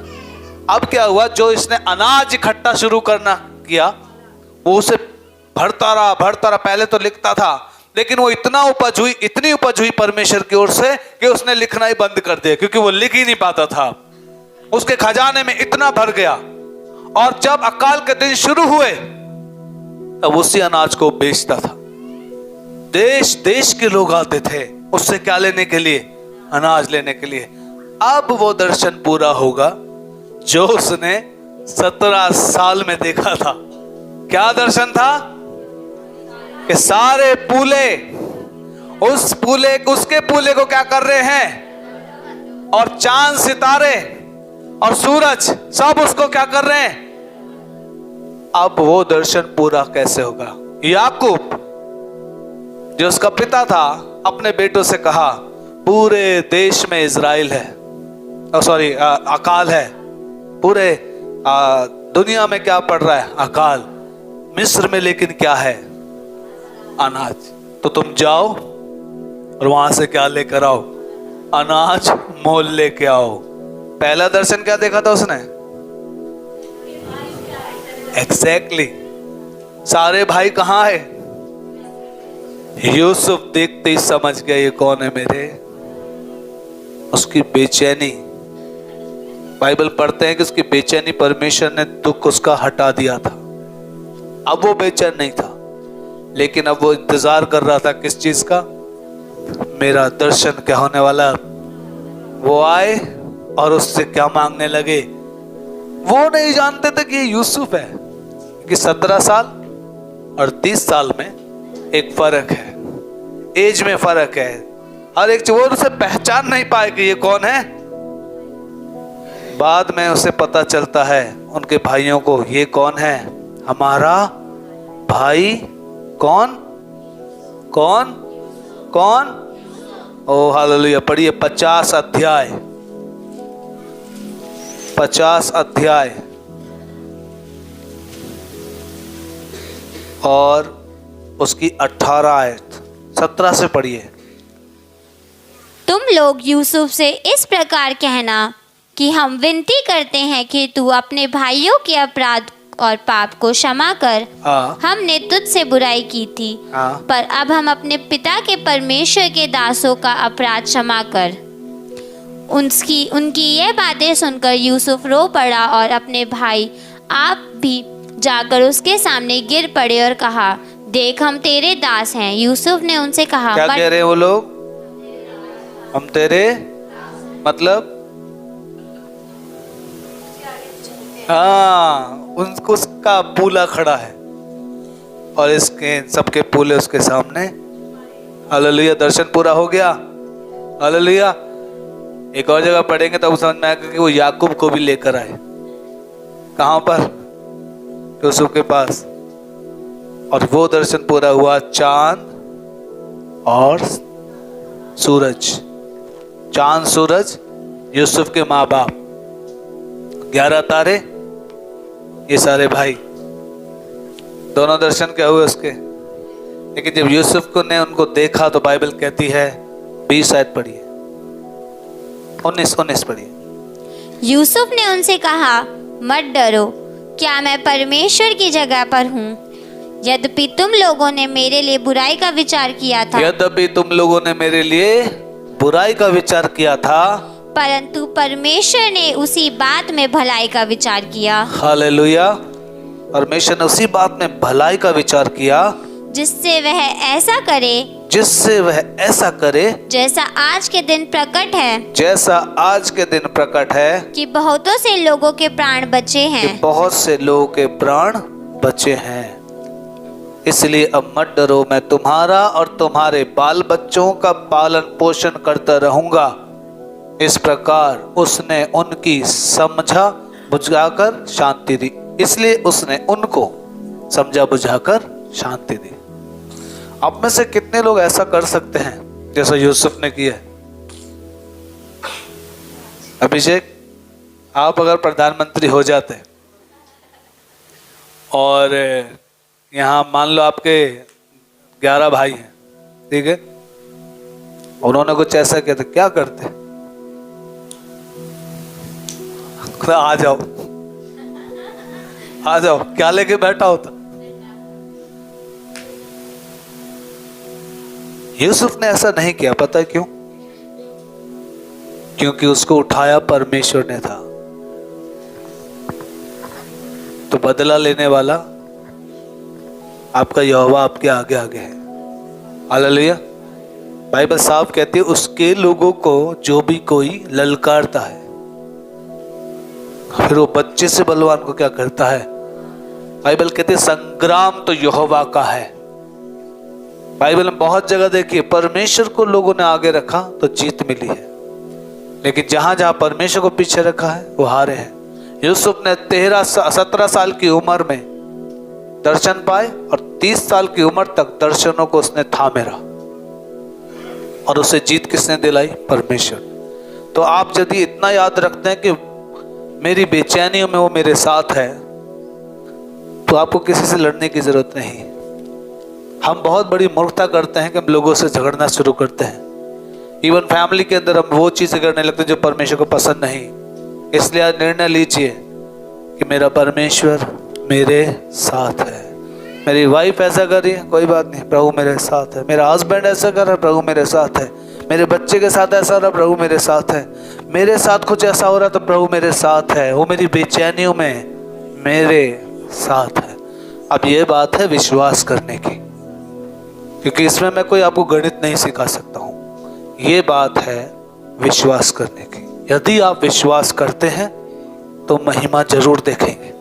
अब क्या हुआ? जो इसने अनाज इकट्ठा शुरू करना किया, वो उसे भरता रहा। पहले तो लिखता था, लेकिन वो इतनी उपज हुई परमेश्वर की ओर से कि उसने लिखना ही बंद कर दिया, क्योंकि वो लिख ही नहीं पाता था। उसके खजाने में इतना भर गया। और जब अकाल के दिन शुरू हुए, तब उसी अनाज को बेचता था। देश देश के लोग आते थे उससे क्या लेने के लिए? अनाज लेने के लिए। अब वो दर्शन पूरा होगा जो उसने 17 साल में देखा था। क्या दर्शन था? कि सारे पूले उसके पूले को क्या कर रहे हैं? और चांद, सितारे और सूरज सब उसको क्या कर रहे हैं? अब वो दर्शन पूरा कैसे होगा? याकूब, जो उसका पिता था, अपने बेटों से कहा, पूरे देश में इजराइल है, अकाल है। पूरे दुनिया में क्या पड़ रहा है? अकाल। मिस्र में लेकिन क्या है? अनाज। तो तुम जाओ और वहां से क्या लेकर आओ? अनाज मोल लेके आओ। पहला दर्शन क्या देखा था उसने? एग्जैक्टली। सारे भाई कहां है? यूसुफ देखते ही समझ गया ये कौन है मेरे। उसकी बेचैनी, बाइबल पढ़ते हैं कि उसकी बेचैनी परमेश्वर ने दुख उसका हटा दिया था। अब वो बेचैन नहीं था, लेकिन अब वो इंतजार कर रहा था किस चीज का? मेरा दर्शन क्या होने वाला। वो आए और उससे क्या मांगने लगे। वो नहीं जानते थे कि ये यूसुफ है, कि 17 साल और 30 साल में एक फर्क है, एज में फर्क है। हर एक वो उसे पहचान नहीं पाए कि ये कौन है। बाद में उसे पता चलता है उनके भाइयों को, ये कौन है? हमारा भाई। कौन कौन कौन? ओ हालेलुया। पढ़िए 50 अध्याय, 50 अध्याय और उसकी 18 आयत 17 से पढ़िए। तुम लोग यूसुफ से इस प्रकार कहना कि हम विनती करते हैं कि तू अपने भाइयों के अपराध और पाप को क्षमा कर। हाँ हमने तुझसे बुराई की थी, हाँ पर अब हम अपने पिता के परमेश्वर के दासों का अपराध क्षमा कर। उनकी ये बातें सुनकर यूसुफ रो पड़ा और अपने भाई आप भी जाकर उसके सामने गिर पड़े और कहा, देख हम तेरे दास हैं। यूसुफ ने उनसे कहा, क्या कह रहे हैं वो लोग? हम तेरे मतलब हाँ, उनको उसका पूला खड़ा है और इसके सबके पूले उसके सामने। हालेलुया। दर्शन पूरा हो गया। हालेलुया। एक और जगह पढ़ेंगे तब समझ में आएगा कि वो याकूब को भी लेकर आए। कहां पर? यूसुफ के पास। और वो दर्शन पूरा हुआ, चांद और सूरज। चांद सूरज यूसुफ के माँ बाप, 11 तारे, ये सारे भाई, दोनों दर्शन क्या हुए उसके। लेकिन जब यूसुफ को ने उनको देखा तो बाइबल कहती है 20 आयत पढ़िए, 19 पढ़िए। यूसुफ ने उनसे कहा, मत डरो, क्या मैं परमेश्वर की जगह पर हूँ? यद्यपि तुम लोगों ने मेरे लिए बुराई का विचार किया था, यद्यपि तुम लोगों ने मेरे लिए बुराई का विचार किया था, परंतु परमेश्वर ने उसी बात में भलाई का विचार किया। हालेलुया। परमेश्वर ने उसी बात में भलाई का विचार किया जिससे वह ऐसा करे, जिससे वह ऐसा करे जैसा आज के दिन प्रकट है, जैसा आज के दिन प्रकट है, कि बहुतों से लोगों के प्राण बचे कि हैं। बहुत से लोगों के प्राण बचे हैं। इसलिए अब मत डरो, मैं तुम्हारा और तुम्हारे बाल बच्चों का पालन पोषण करता रहूंगा। इस प्रकार उसने उनकी समझा बुझाकर शांति दी। इसलिए उसने उनको समझा बुझाकर शांति दी। आप में से कितने लोग ऐसा कर सकते हैं जैसा यूसुफ ने किया? अभिषेक, आप अगर प्रधानमंत्री हो जाते और यहाँ मान लो आपके 11 भाई हैं, ठीक है, उन्होंने कुछ ऐसा किया तो क्या करते? आ जाओ आ जाओ, क्या लेके बैठा होता? यूसुफ ने ऐसा नहीं किया। पता है क्यों? क्योंकि उसको उठाया परमेश्वर ने था। तो बदला लेने वाला आपका यहोवा आपके आगे आगे है। हालेलुया। बाइबल साफ कहती है, उसके लोगों को जो भी कोई ललकारता है, फिर वो बच्चे से बलवान को क्या करता है? बाइबल कहती है संग्राम तो यहोवा का है। बाइबल में बहुत जगह देखिए परमेश्वर को लोगों ने आगे रखा तो जीत मिली है, लेकिन जहां जहां परमेश्वर को पीछे रखा है वो हारे हैं। यूसुफ ने 17 साल की उम्र में दर्शन पाए और 30 साल की उम्र तक दर्शनों को उसने थामे रहा, और उसे जीत किसने दिलाई? परमेश्वर। तो आप यदि इतना याद रखते हैं कि मेरी बेचैनियों में वो मेरे साथ है, तो आपको किसी से लड़ने की जरूरत नहीं। हम बहुत बड़ी मूर्खता करते हैं कि हम लोगों से झगड़ना शुरू करते हैं। इवन फैमिली के अंदर हम वो चीजें करने लगते हैं जो परमेश्वर को पसंद नहीं। इसलिए आज निर्णय लीजिए कि मेरा परमेश्वर मेरे साथ है। मेरी वाइफ ऐसा कर रही है, कोई बात नहीं, प्रभु मेरे साथ है। मेरा हस्बैंड ऐसा कर रहा है, प्रभु मेरे साथ है। मेरे बच्चे के साथ ऐसा हो रहा, प्रभु मेरे साथ है। मेरे साथ कुछ ऐसा हो रहा तो प्रभु मेरे साथ है। वो मेरी बेचैनियों में मेरे साथ है। अब ये बात है विश्वास करने की, क्योंकि इसमें मैं कोई आपको गणित नहीं सिखा सकता हूँ। ये बात है विश्वास करने की। यदि आप विश्वास करते हैं तो महिमा जरूर देखेंगे,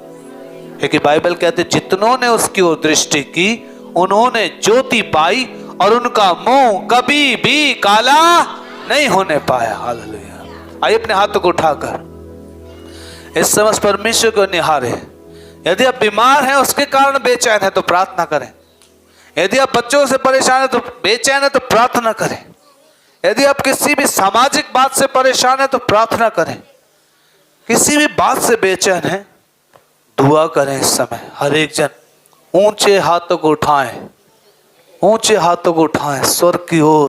क्योंकि बाइबल कहते जितनों ने उसकी ओर दृष्टि की उन्होंने ज्योति पाई और उनका मुंह कभी भी काला नहीं होने पाया। हालेलुया। आइए अपने हाथों को उठाकर इस समय उस परमेश्वर को निहारे। यदि आप बीमार हैं, उसके कारण बेचैन है, तो प्रार्थना करें। यदि आप बच्चों से परेशान है, तो बेचैन है, तो प्रार्थना करें। यदि आप किसी भी सामाजिक बात से परेशान है, तो प्रार्थना करें। किसी भी बात से बेचैन है, दुआ करें। इस समय हर एक जन ऊंचे हाथों को उठाएं, ऊंचे हाथों को उठाएं स्वर्ग की ओर।